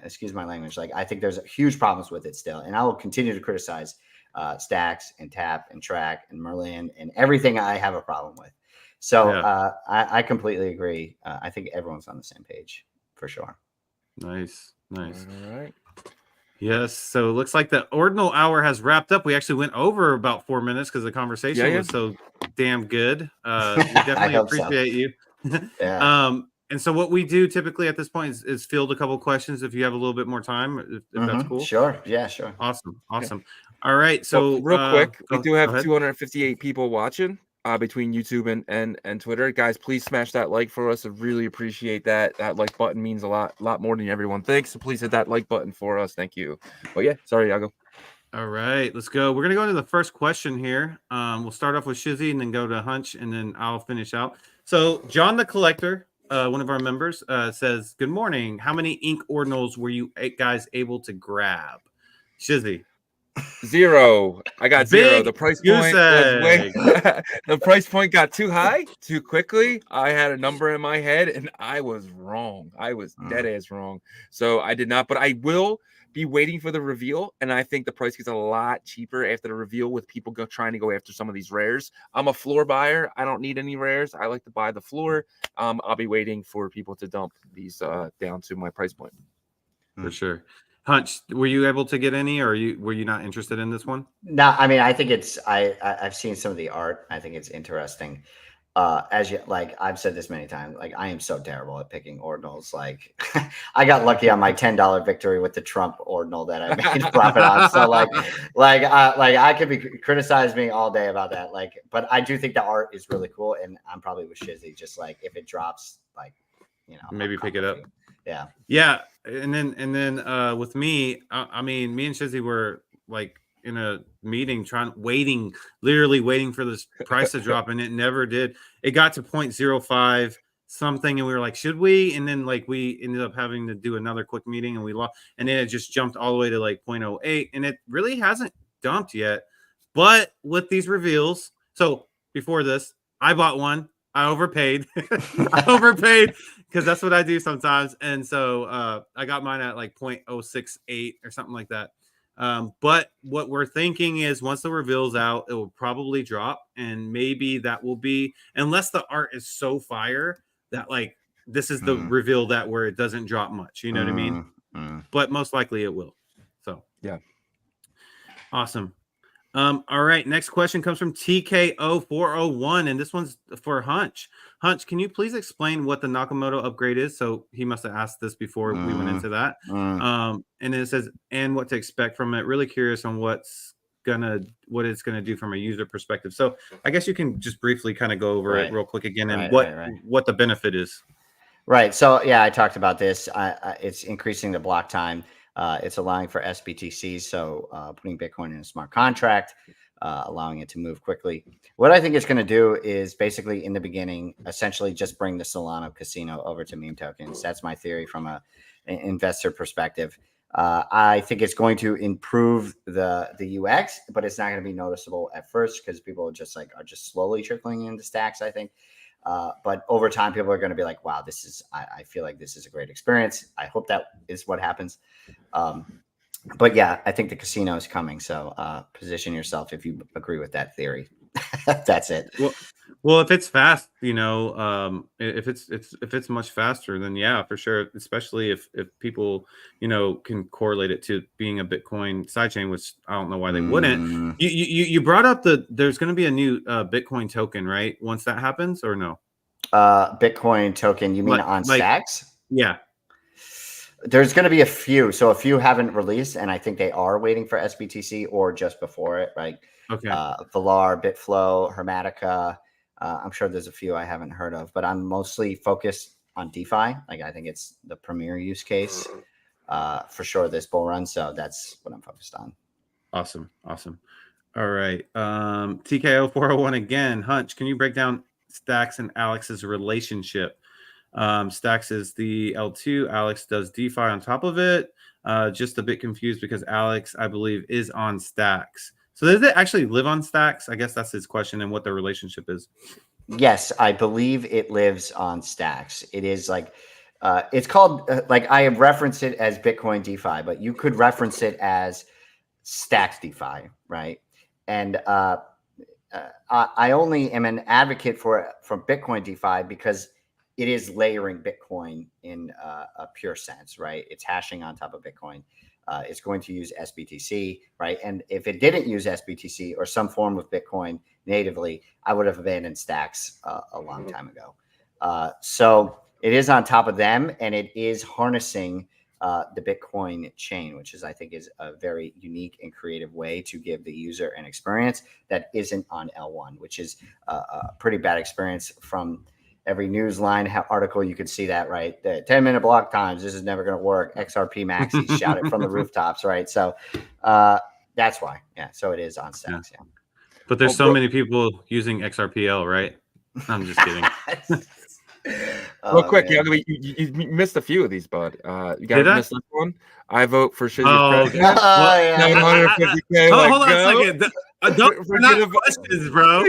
excuse my language. Like, I think there's huge problems with it still, and I will continue to criticize Stacks and Tap and Track and Merlin and everything I have a problem with. So I completely agree. I think everyone's on the same page for sure. Nice. All right. Yes. So it looks like the Ordinal hour has wrapped up. We actually went over about 4 minutes because the conversation was so damn good. We definitely appreciate you. And so what we do typically at this point is field a couple questions if you have a little bit more time, if that's cool. Sure. Yeah, sure. Awesome. Yeah. All right. So real quick, we do have 258 people watching between YouTube and Twitter. Guys, please smash that like for us. I really appreciate that. That like button means a lot more than everyone thinks. So please hit that like button for us. Thank you. But yeah, sorry, Yago. All right, let's go. We're going to go into the first question here. We'll start off with Shizzy and then go to Hunch, and then I'll finish out. So John the Collector, one of our members, says, good morning. How many ink ordinals were you guys able to grab? Shizzy. 0. I got 0. The price point was the price point got too high too quickly. I had a number in my head and I was wrong. I was dead ass wrong. So I did not, but I will be waiting for the reveal, and I think the price gets a lot cheaper after the reveal with people trying to go after some of these rares. I'm a floor buyer. I don't need any rares. I like to buy the floor. I'll be waiting for people to dump these down to my price point. For sure. Hunch, were you able to get any, or were you not interested in this one? No, I mean, I think it's I've seen some of the art. I think it's interesting. As you like, I've said this many times. Like, I am so terrible at picking ordinals. Like, I got lucky on my $10 victory with the Trump ordinal that I made profit on. So like I could be criticize me all day about that. Like, but I do think the art is really cool, and I'm probably with Shizzy. Just like if it drops, like, you know, maybe pick it up. Yeah. And then with me, I mean, me and Shizzy were like in a meeting literally waiting for this price to drop, and it never did. It got to 0.05 something, and we were like, should we? And then like we ended up having to do another quick meeting, and we lost, and then it just jumped all the way to like 0.08, and it really hasn't dumped yet. But with these reveals, so before this, I bought one. I overpaid. Because that's what I do sometimes. And so I got mine at like 0.068 or something like that. But what we're thinking is once the reveal's out, it will probably drop. And maybe that will be, unless the art is so fire that like this is the reveal that where it doesn't drop much. You know what I mean? But most likely it will. So, yeah. Awesome. All right. Next question comes from TKO401, and this one's for Hunch. Hunch, can you please explain what the Nakamoto upgrade is? So he must have asked this before we went into that. And then it says, and what to expect from it. Really curious on what it's gonna do from a user perspective. So I guess you can just briefly kind of go over it real quick again and what the benefit is. Right. So yeah, I talked about this. It's increasing the block time. It's allowing for SBTCs, so putting Bitcoin in a smart contract, allowing it to move quickly. What I think it's going to do is basically in the beginning, essentially just bring the Solana casino over to meme tokens. That's my theory from an investor perspective. I think it's going to improve the UX, but it's not going to be noticeable at first because people are just slowly trickling into stacks, I think. But over time, people are going to be like, wow, I feel like this is a great experience. I hope that is what happens. But yeah, I think the casino is coming. So position yourself if you agree with that theory. That's it. Well, if it's fast, if it's much faster, then yeah, for sure. Especially if people, can correlate it to being a Bitcoin sidechain, which I don't know why they wouldn't. You brought up there's going to be a new Bitcoin token, right? Once that happens, or no? Bitcoin token, you mean on stacks? Yeah. There's going to be a few. So a few haven't released, and I think they are waiting for SBTC or just before it, right? Okay. Valar, Bitflow, Hermetica. I'm sure there's a few I haven't heard of, but I'm mostly focused on DeFi. Like, I think it's the premier use case for sure this bull run. So that's what I'm focused on. Awesome. All right. TKO401 again. Hunch, can you break down Stacks and Alex's relationship? Stacks is the L2. Alex does DeFi on top of it. Just a bit confused because Alex, I believe, is on Stacks. So does it actually live on Stacks? I guess that's his question, and what the relationship is. Yes, I believe it lives on Stacks. It is like It's called like I reference it as Bitcoin DeFi, but you could reference it as Stacks DeFi, right? And I only am an advocate for Bitcoin DeFi because it is layering Bitcoin in a pure sense, right? It's hashing on top of Bitcoin. It's going to use SBTC, right? And if it didn't use SBTC or some form of Bitcoin natively, I would have abandoned Stacks a long time ago. So it is on top of them, and it is harnessing the Bitcoin chain, which is, I think, is a very unique and creative way to give the user an experience that isn't on L1, which is a pretty bad experience from every Newsline article. You could see that, right? The 10-minute block times. This is never going to work. XRP maxi, shout it from the rooftops, right? So that's why. Yeah. So it is on Stacks. Yeah. But there's so many people using XRPL, right? I'm just kidding. Real quick, Yagobi, you missed a few of these, bud. You got to miss this one. I vote for Shizzy president. Well, 750K. Hold on a second. Don't questions, bro.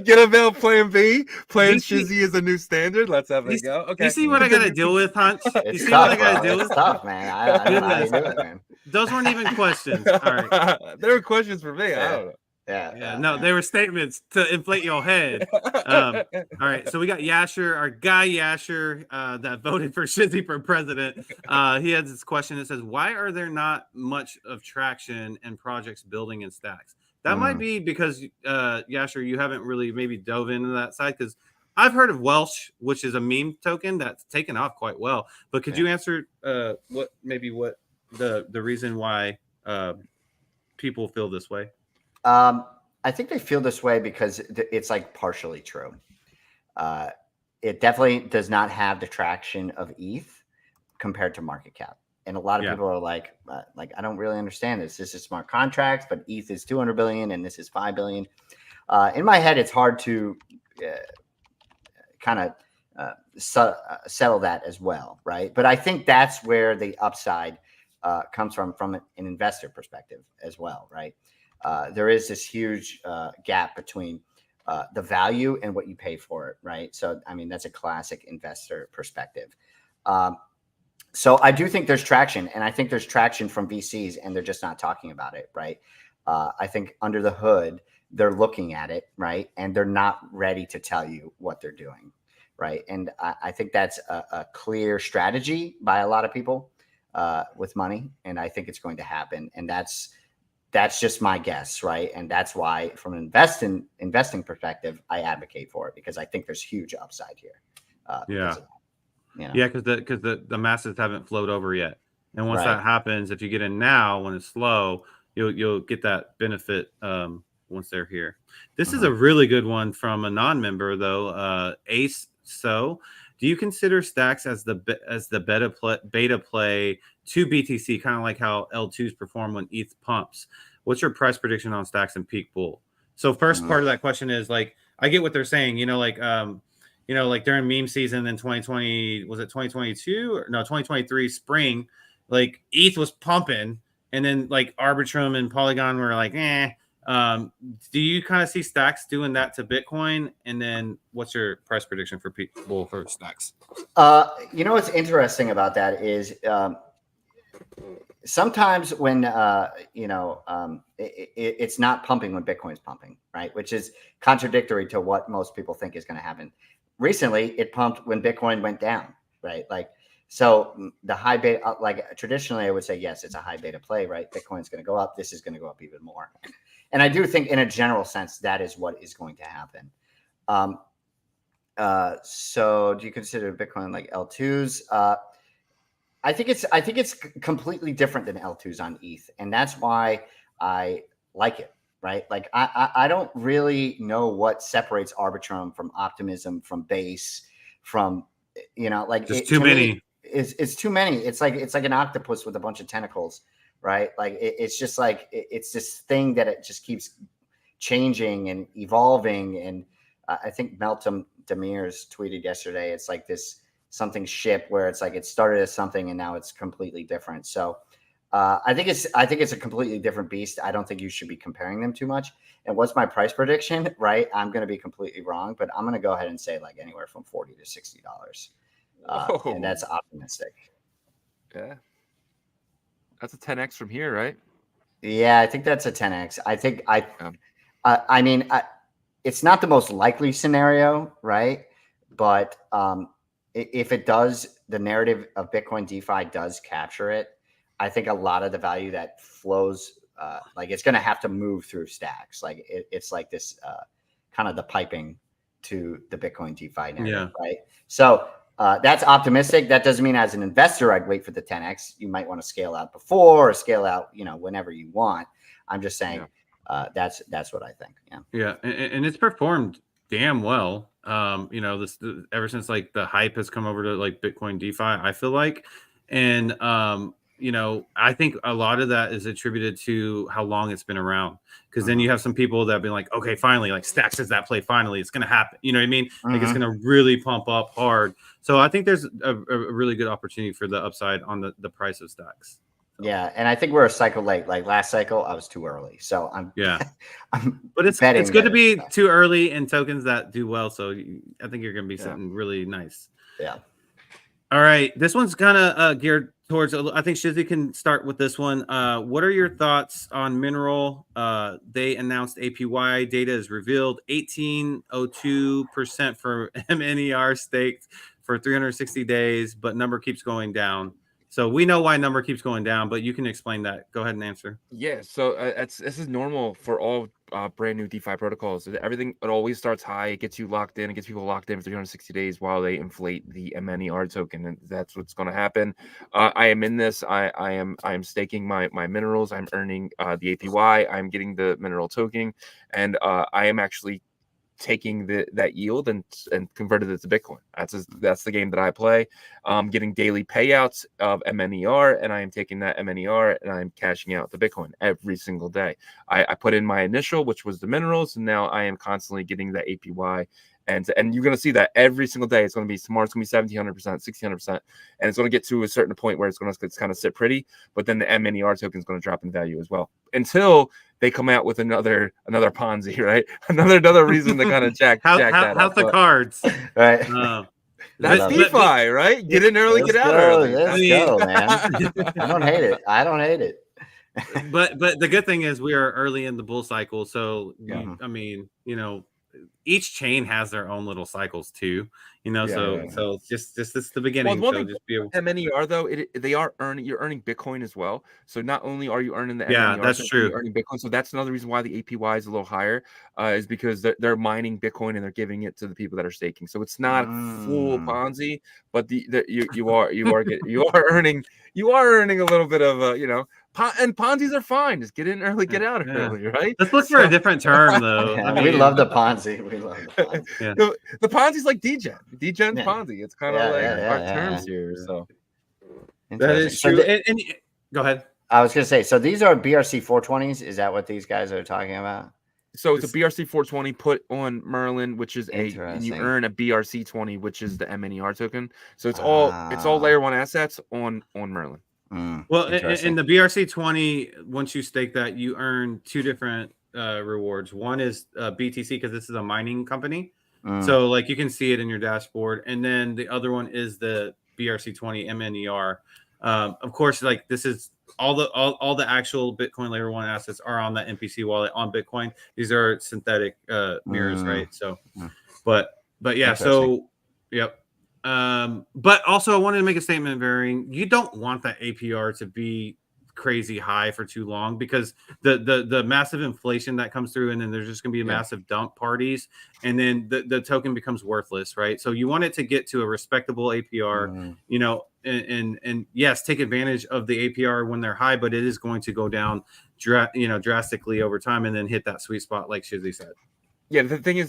Get a mail plan B. Plan Shizzy is a new standard. Let's have it go. Okay. You see what I got to deal with, Hunch? You see what I got to deal with? It's tough, man. I don't know how you do it, man. Those weren't even questions. All right. They were questions for me. I don't know. Yeah. No, they were statements to inflate your head. All right, so we got Yasher, our guy Yasher, that voted for Shizzy for president. He has this question that says, "Why are there not much of traction and projects building in Stacks?" That might be because Yasher, you haven't really maybe dove into that side, because I've heard of Welsh, which is a meme token that's taken off quite well. But could you answer what the reason why people feel this way? I think they feel this way because it's like partially true. It definitely does not have the traction of ETH compared to market cap. And a lot of people are like, I don't really understand this. This is smart contracts, but ETH is 200 billion and this is 5 billion. In my head, it's hard to kind of settle that as well, right? But I think that's where the upside comes from an investor perspective as well, right? There is this huge gap between the value and what you pay for it, right? So, I mean, that's a classic investor perspective. So I do think there's traction, and I think there's traction from VCs, and they're just not talking about it, right? I think under the hood, they're looking at it, right? And they're not ready to tell you what they're doing, right? And I think that's a clear strategy by a lot of people with money, and I think it's going to happen. And that's just my guess, right? And that's why, from an investing perspective, I advocate for it, because I think there's huge upside here. Because the masses haven't flowed over yet, and once that happens, if you get in now when it's slow, you'll get that benefit once they're here. This is a really good one from a non-member though, Ace. So, do you consider Stacks as the beta play to BTC, kind of like how L2s perform when ETH pumps? What's your price prediction on Stacks and peak bull? So first part of that question is, like, I get what they're saying, like during meme season in 2020, was it 2022 or no, 2023 spring, like ETH was pumping, and then like Arbitrum and Polygon were like, do you kind of see Stacks doing that to Bitcoin? And then what's your price prediction for peak bull for Stacks? What's interesting about that is sometimes when it's not pumping when Bitcoin's pumping, right? Which is contradictory to what most people think is going to happen. Recently, it pumped when Bitcoin went down, right? Like, so the high beta, like traditionally, I would say, yes, it's a high beta play, right? Bitcoin's going to go up. This is going to go up even more. And I do think, in a general sense, that is what is going to happen. So do you consider Bitcoin like L2s? I think it's completely different than L2s on ETH, and that's why I like it, right? Like I don't really know what separates Arbitrum from Optimism, from Base, from just too many. It's too many. It's like an octopus with a bunch of tentacles, right? Like it's just like it's this thing that it just keeps changing and evolving. And I think Meltem Demir's tweeted yesterday, it's like this something ship where it's like it started as something and now it's completely different. So I think it's a completely different beast. I don't think you should be comparing them too much. And what's my price prediction? Right, I'm going to be completely wrong, but I'm going to go ahead and say like anywhere from $40 to $60. and that's optimistic. Yeah, that's a 10x from here, right? Yeah, I think that's a 10x. I think Yeah. I mean, it's not the most likely scenario, right? But if it does, the narrative of Bitcoin DeFi does capture it. I think a lot of the value that flows, like it's going to have to move through stacks. Like it's like this kind of the piping to the Bitcoin DeFi narrative, right? So that's optimistic. That doesn't mean as an investor, I'd wait for the 10x. You might want to scale out before or scale out, whenever you want. I'm just saying that's what I think. Yeah. Yeah. And it's performed damn well. This ever since like the hype has come over to like Bitcoin DeFi, I feel like. And I think a lot of that is attributed to how long it's been around. Because then you have some people that have been like, okay, finally, like Stacks says that play, finally, it's gonna happen. You know what I mean? Like it's gonna really pump up hard. So I think there's a really good opportunity for the upside on the price of Stacks. So. Yeah, and I think we're a cycle late. Like last cycle, I was too early. So But it's good to be too early in tokens that do well. So I think you're gonna be something really nice. Yeah. All right, this one's kind of geared towards. I think Shizzy can start with this one. What are your thoughts on Mineral? They announced APY data is revealed 18.02% for MNER staked for 360 days, but number keeps going down. So we know why number keeps going down, but you can explain that. Go ahead and answer. Yeah, so this is normal for all brand new DeFi protocols. Everything, it always starts high. It gets you locked in. It gets people locked in for 360 days while they inflate the MNER token, and that's what's going to happen. I am in this. I am staking my minerals. I'm earning the APY. I'm getting the mineral token, and I am actually taking that yield and converted it to Bitcoin. That's the game that I play. Getting daily payouts of MNER, and I am taking that MNER and I'm cashing out the Bitcoin every single day. I put in my initial, which was the minerals, and now I am constantly getting that APY. And you're going to see that every single day. It's going to be tomorrow. It's going to be 1,700%, 1,600%, and it's going to get to a certain point where it's kind of sit pretty. But then the MNER token is going to drop in value as well until they come out with another Ponzi, right? Another reason to kind of jack that up. How's the cards? Right. That's DeFi, right? Get in early, get out early. Let's go, man. I don't hate it. But the good thing is we are early in the bull cycle, so I mean, each chain has their own little cycles too, so just this is the beginning. Well, so just be able to... MNER though, you're earning Bitcoin as well. So not only are you earning the MNER, that's true. You're earning Bitcoin. So that's another reason why the APY is a little higher, is because they're mining Bitcoin and they're giving it to the people that are staking. So it's not full Ponzi, but you are earning a little bit of and Ponzi's are fine. Just get in early, get out early, right? Let's look for a different term though. I mean, we love the Ponzi. The Ponzi's like DGen. DGen's Ponzi. It's kind of our terms here. So that is true. And go ahead. I was going to say, so these are BRC 420s. Is that what these guys are talking about? So it's a BRC 420 put on Merlin, which is and you earn a BRC 20, which is the MNER token. So it's all layer one assets on Merlin. Well, in the BRC 20, once you stake that, you earn two different rewards. One is BTC because this is a mining company, so like you can see it in your dashboard, and then the other one is the BRC 20 MNER. Of course, like this is all the actual Bitcoin layer one assets are on that NPC wallet on Bitcoin. These are synthetic mirrors, right? So, but yeah, so yep. But also I wanted to make a statement, varying. You don't want that APR to be crazy high for too long because the massive inflation that comes through, and then there's just going to be massive dump parties, and then the token becomes worthless, right? So you want it to get to a respectable APR, and yes, take advantage of the APR when they're high, but it is going to go down drastically over time and then hit that sweet spot like Shizzy said. Yeah, the thing is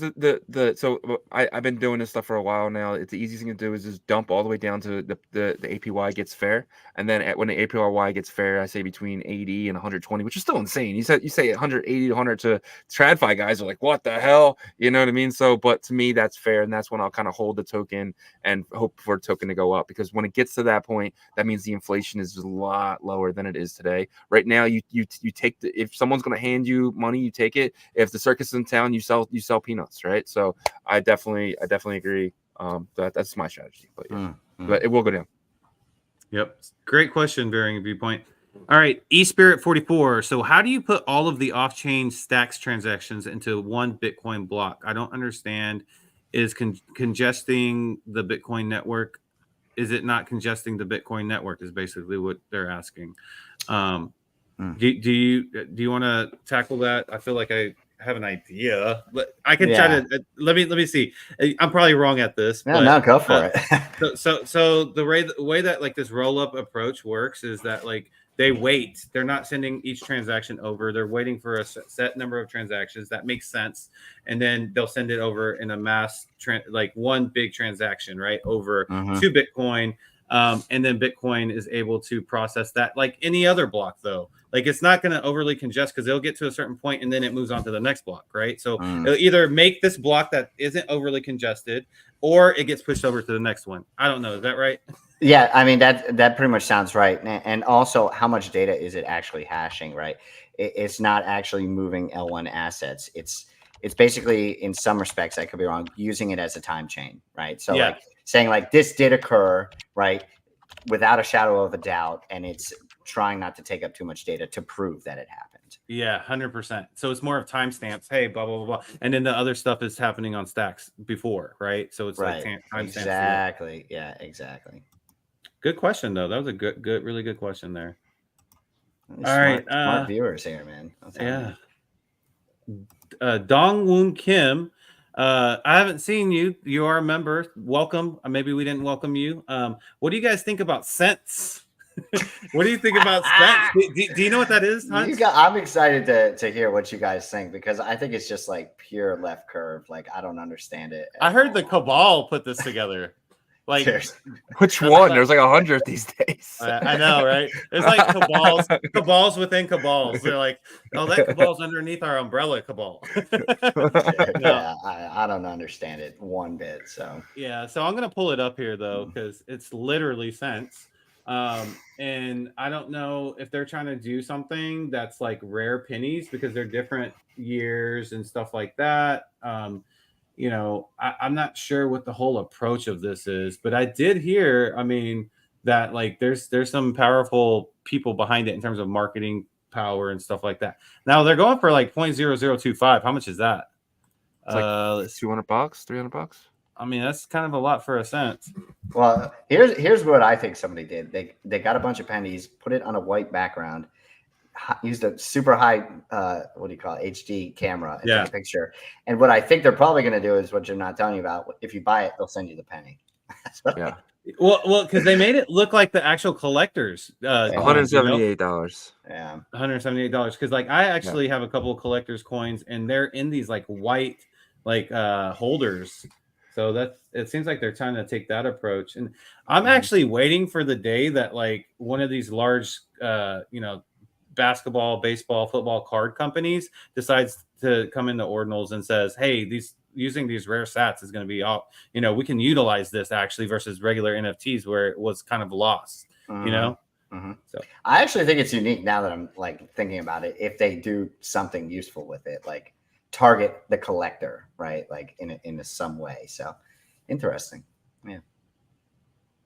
so I've been doing this stuff for a while now. It's the easiest thing to do is just dump all the way down to the APY gets fair, and then when the APY gets fair, I say between 80 and 120, which is still insane. You say 180 to 100 to TradFi guys are like, what the hell? You know what I mean? So, but to me, that's fair, and that's when I'll kind of hold the token and hope for a token to go up, because when it gets to that point, that means the inflation is a lot lower than it is today. Right now, you take if someone's going to hand you money, you take it. If the circus is in town, you sell peanuts, right? So I definitely agree. That's my strategy. But but it will go down. Yep. Great question, Varying Viewpoint. All right, eSpirit44. So how do you put all of the off-chain stacks transactions into one Bitcoin block? I don't understand. Is congesting the Bitcoin network? Is it not congesting the Bitcoin network? Is basically what they're asking. Do you want to tackle that? I feel like I have an idea, but I can try to. Let me see. I'm probably wrong at this. No, but, no, go for it. So the way that like this roll up approach works is that like they wait. They're not sending each transaction over. They're waiting for a set number of transactions. That makes sense, and then they'll send it over in a mass like one big transaction, right, over to Bitcoin. And then Bitcoin is able to process that like any other block, though. Like it's not going to overly congest because it'll get to a certain point and then it moves on to the next block, right? So it'll either make this block that isn't overly congested or it gets pushed over to the next one. I don't know. Is that right? Yeah, I mean that pretty much sounds right. And also, how much data is it actually hashing? Right, it's not actually moving L1 assets. It's basically, in some respects, I could be wrong, using it as a time chain, right? So like saying like this did occur, right, without a shadow of a doubt, and it's trying not to take up too much data to prove that it happened. Yeah, 100%. So it's more of timestamps. Hey, blah blah blah blah, and then the other stuff is happening on stacks before, right? So it's like timestamps. Exactly. Yeah, exactly. Good question though. That was a good, really good question there. Smart viewers here, man. Yeah. Dong Woon Kim. I haven't seen you. You are a member. Welcome. Maybe we didn't welcome you. What do you guys think about cents? What do you think about cents? Do you know what that is, Hunch? I'm excited to hear what you guys think, because I think it's just like pure left curve. Like I don't understand it. I heard the cabal put this together. Like which one? There's like 100 these days. I know, right? There's like cabals within cabals. They're like, oh, that cabal's underneath our umbrella cabal. Yeah, I don't understand it one bit. So yeah, so I'm gonna pull it up here though, because it's literally cents. And I don't know if they're trying to do something that's like rare pennies because they're different years and stuff like that. You know, I'm not sure what the whole approach of this is, but I did hear, I mean, that like there's some powerful people behind it in terms of marketing power and stuff like that. Now they're going for like 0.0025. How much is that? It's like $200, $300. I mean, that's kind of a lot for a cent. Well, here's what I think somebody did. They got a bunch of pennies, put it on a white background, used a super high what do you call it, HD camera and take a picture. And what I think they're probably going to do is what you're not telling you about. If you buy it, they'll send you the penny. Yeah. Well, because they made it look like the actual collectors. $178. Yeah, $178. Because like I actually have a couple of collectors coins, and they're in these like white like holders. So it seems like they're trying to take that approach. And I'm actually waiting for the day that like one of these large basketball, baseball, football card companies decides to come into Ordinals and says, hey, using these rare sats is going to be all, we can utilize this actually versus regular NFTs where it was kind of lost, So I actually think it's unique now that I'm like thinking about it. If they do something useful with it, like target the collector, right? Like in some way. So interesting. Yeah.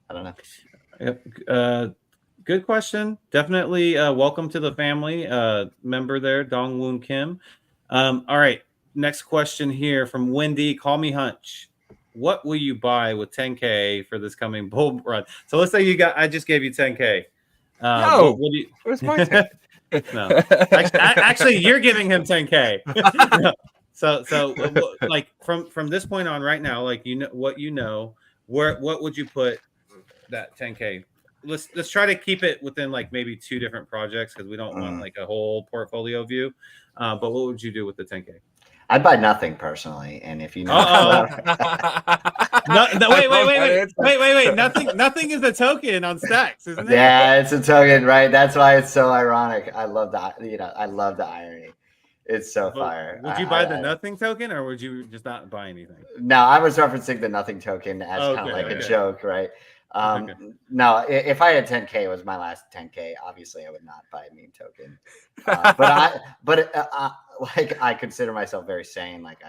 I don't know. Yep. Good question. Definitely welcome to the family. Member there, Dong Woon Kim. All right. Next question here from Wendy. Call me Hunch. What will you buy with 10K for this coming bull run? So let's say I just gave you 10K. No, what do you, where's my 10? No, actually, you're giving him 10K. No. So like from this point on, right now, like what would you put that 10K? Let's try to keep it within like maybe 2 different projects because we don't want like a whole portfolio view. But what would you do with the 10K? I'd buy nothing personally, and if you know, wait. Nothing is a token on stacks, isn't it? Yeah, it's a token, right? That's why it's so ironic. I love the irony. It's so fire. Would you buy the nothing token, or would you just not buy anything? No, I was referencing the nothing token as kind of like a joke, right? No, if I had 10K, it was my last 10K. Obviously, I would not buy a meme token. But I consider myself very sane. Like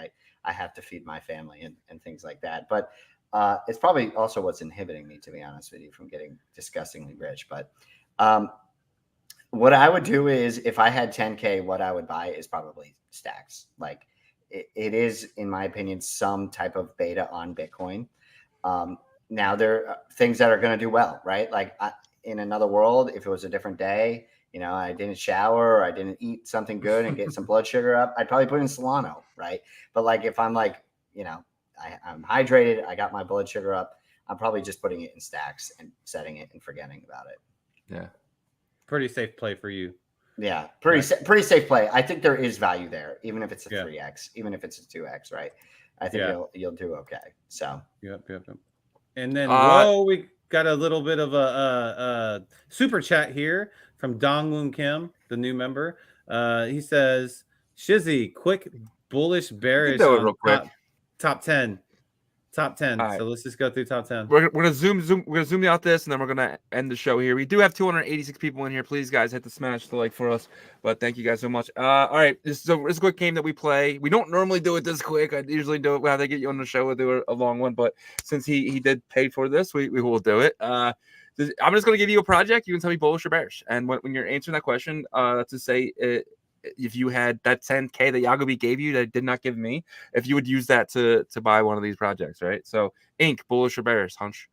I have to feed my family and things like that. But It's probably also what's inhibiting me, to be honest with you, from getting disgustingly rich. But what I would do is, if I had 10K, what I would buy is probably stacks. Like it is, in my opinion, some type of beta on Bitcoin. Now there are things that are going to do well, right? Like in another world, if it was a different day, you know, I didn't shower or I didn't eat something good and get some blood sugar up, I'd probably put in Solano, right? But like if I'm like, you know, I'm hydrated, I got my blood sugar up, I'm probably just putting it in stacks and setting it and forgetting about it. Yeah. Pretty safe play for you. Yeah, pretty safe play. I think there is value there, even if it's a 3x, even if it's a 2x, right? I think you'll do okay. So yep. And then we got a little bit of a super chat here from Dong Woon Kim, the new member. He says, "Shizzy, quick bullish bearish on real quick. Top 10. Right. So let's just go through top 10. We're gonna zoom. We're gonna zoom out this, and then we're gonna end the show here. We do have 286 people in here. Please, guys, hit the smash the like for us. But thank you guys so much. All right, this is a quick game that we play. We don't normally do it this quick. I usually do it how they get you on the show. We'll do a long one, but since he did pay for this, we will do it. I'm just gonna give you a project. You can tell me bullish or bearish, and when you're answering that question, to say if you had that 10K that Yagobi gave you that did not give me, if you would use that to buy one of these projects, right? So Ink, bullish or bearish? Hunch?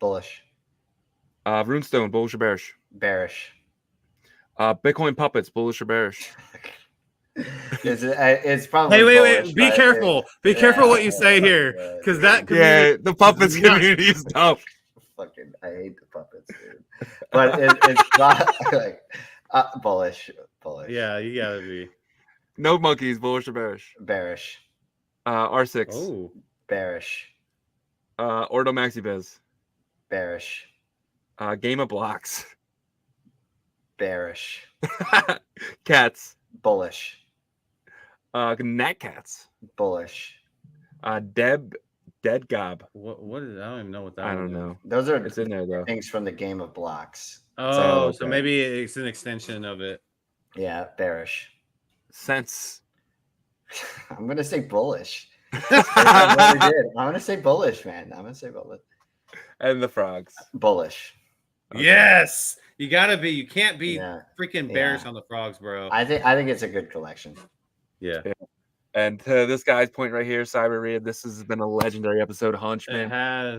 bullish. Runestone, bullish or bearish? Bearish. Bitcoin puppets, bullish or bearish? It's probably wait. Be careful. Be careful what you say here, because that community, the puppets community is dope. Fucking, I hate the puppets, dude. But it's not like bullish. Yeah, you gotta be. No monkeys, bullish or bearish? Bearish. R6. Oh, bearish. Ordo Maxi Biz. Bearish. Game of Blocks. Bearish. Cats. Bullish. Nat Cats. Bullish. Dead Gob. what is? I don't even know what that. I don't know. Those are It's in there though. things from the Game of Blocks. Oh, okay. so maybe it's an extension of it. Yeah, bearish. Sense. I'm gonna say bullish. I'm gonna say bullish, man. I'm gonna say bullish. And the frogs. Bullish. Okay. Yes, you gotta be. You can't be freaking bearish Yeah. on the frogs, bro. I think it's a good collection. Yeah. And to this guy's point right here, Cyber Reed, this has been a legendary episode. Hunch, man.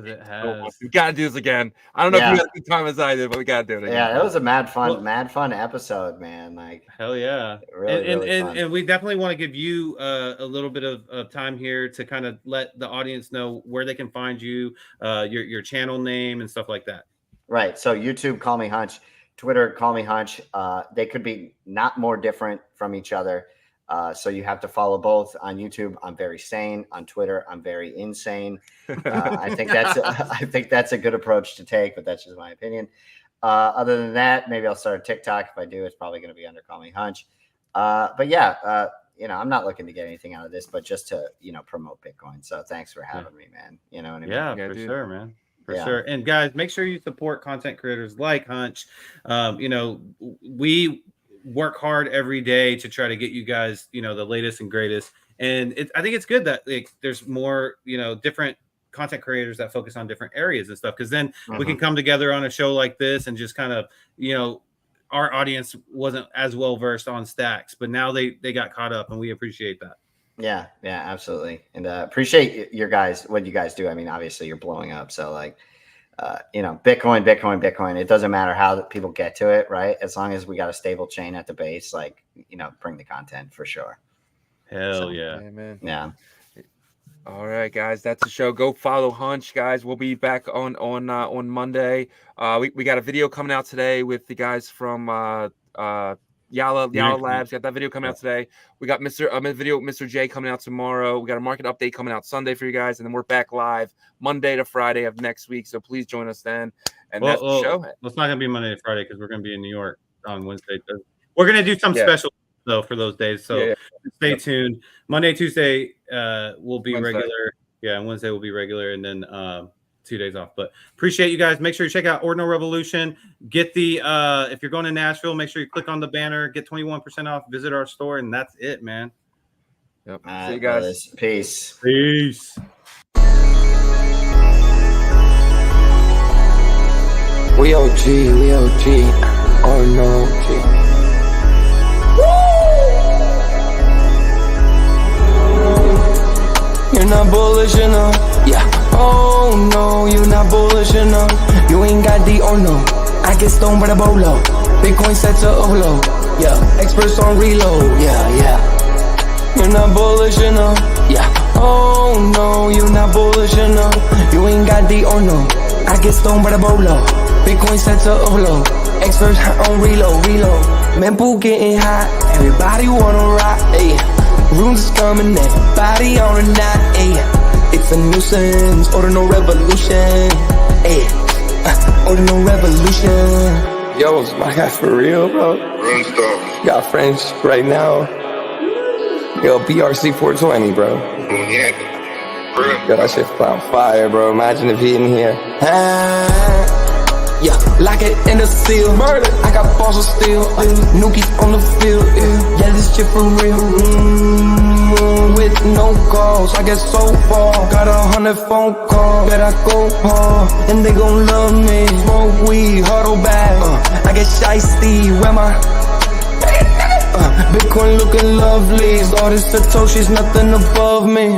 It has. We gotta do this again. I don't know if you had a good time as I did, but we gotta do it again. Yeah, it was a mad fun episode, man. Like, hell yeah. Really fun. And we definitely want to give you a little bit of time here to kind of let the audience know where they can find you, your channel name and stuff like that. Right. So YouTube, call me Hunch. Twitter, call me Hunch. They could be not more different from each other. So you have to follow both. On YouTube, I'm very sane. On Twitter, I'm very insane. I think that's a good approach to take, but that's just my opinion. Other than that, maybe I'll start a TikTok. If I do, it's probably going to be under Call Me Hunch. But yeah, I'm not looking to get anything out of this, but just to promote Bitcoin. So thanks for having me, man. You know what I mean? Yeah, for sure, man. For sure. And guys, make sure you support content creators like Hunch. We work hard every day to try to get you guys, the latest and greatest. And I think it's good that there's more, different content creators that focus on different areas and stuff. Because then we can come together on a show like this and just kind of, our audience wasn't as well versed on stacks, but now they got caught up, and we appreciate that. Yeah, absolutely. And appreciate what you guys do. I mean, obviously you're blowing up. So like, Bitcoin. It doesn't matter how people get to it, right? As long as we got a stable chain at the base, bring the content for sure. Hell yeah. Amen. Yeah. All right, guys, that's the show. Go follow Hunch, guys. We'll be back on Monday. We got a video coming out today with the guys from Yala Labs. Got that video coming out today. We got video with Mr. J coming out tomorrow. We got a market update coming out Sunday for you guys, and then we're back live Monday to Friday of next week. So please join us then. And that's the show. It's not gonna be Monday to Friday because we're gonna be in New York on Wednesday. We're gonna do some special though for those days. So stay tuned. Monday, Tuesday will be Wednesday. Regular. Yeah, and Wednesday will be regular, and then 2 days off. But appreciate you guys. Make sure you check out Ordinal Revolution. Get the if you're going to Nashville, make sure you click on the banner, get 21% off, visit our store, and that's it, man. Yep. See you guys. Peace. Peace. We OG, we OG. Oh no, G. You're not bullish enough, yeah. Oh no, you're not bullish enough. You ain't got the oh no. I get stoned by the bolo. Bitcoin set to overload, yeah. Experts on reload, yeah. You're not bullish enough, yeah. Oh no, you're not bullish enough. You ain't got the oh no. I get stoned by the bolo. Bitcoin set to overload. Experts on reload. Mempool getting hot. Everybody wanna rock, ayy. Rooms is coming, everybody on a knot, ayy. It's a nuisance, Ordinal Revolution, ayy. Ordinal Revolution. Yo, it's my guy for real, bro. Got friends right now. Yo, BRC 420, bro. Yo, that shit on fire, bro. Imagine if he in here. Yeah, lock it in the seal. Murder. I got balls of steel. Nookies on the field. Yeah, this shit for real. With no calls, I get so far. Got 100 phone calls. Bet I go hard, and they gon' love me. Smoke weed, huddle back. I get shiesty. Where my Bitcoin looking lovely. All this Satoshi's nothing above me.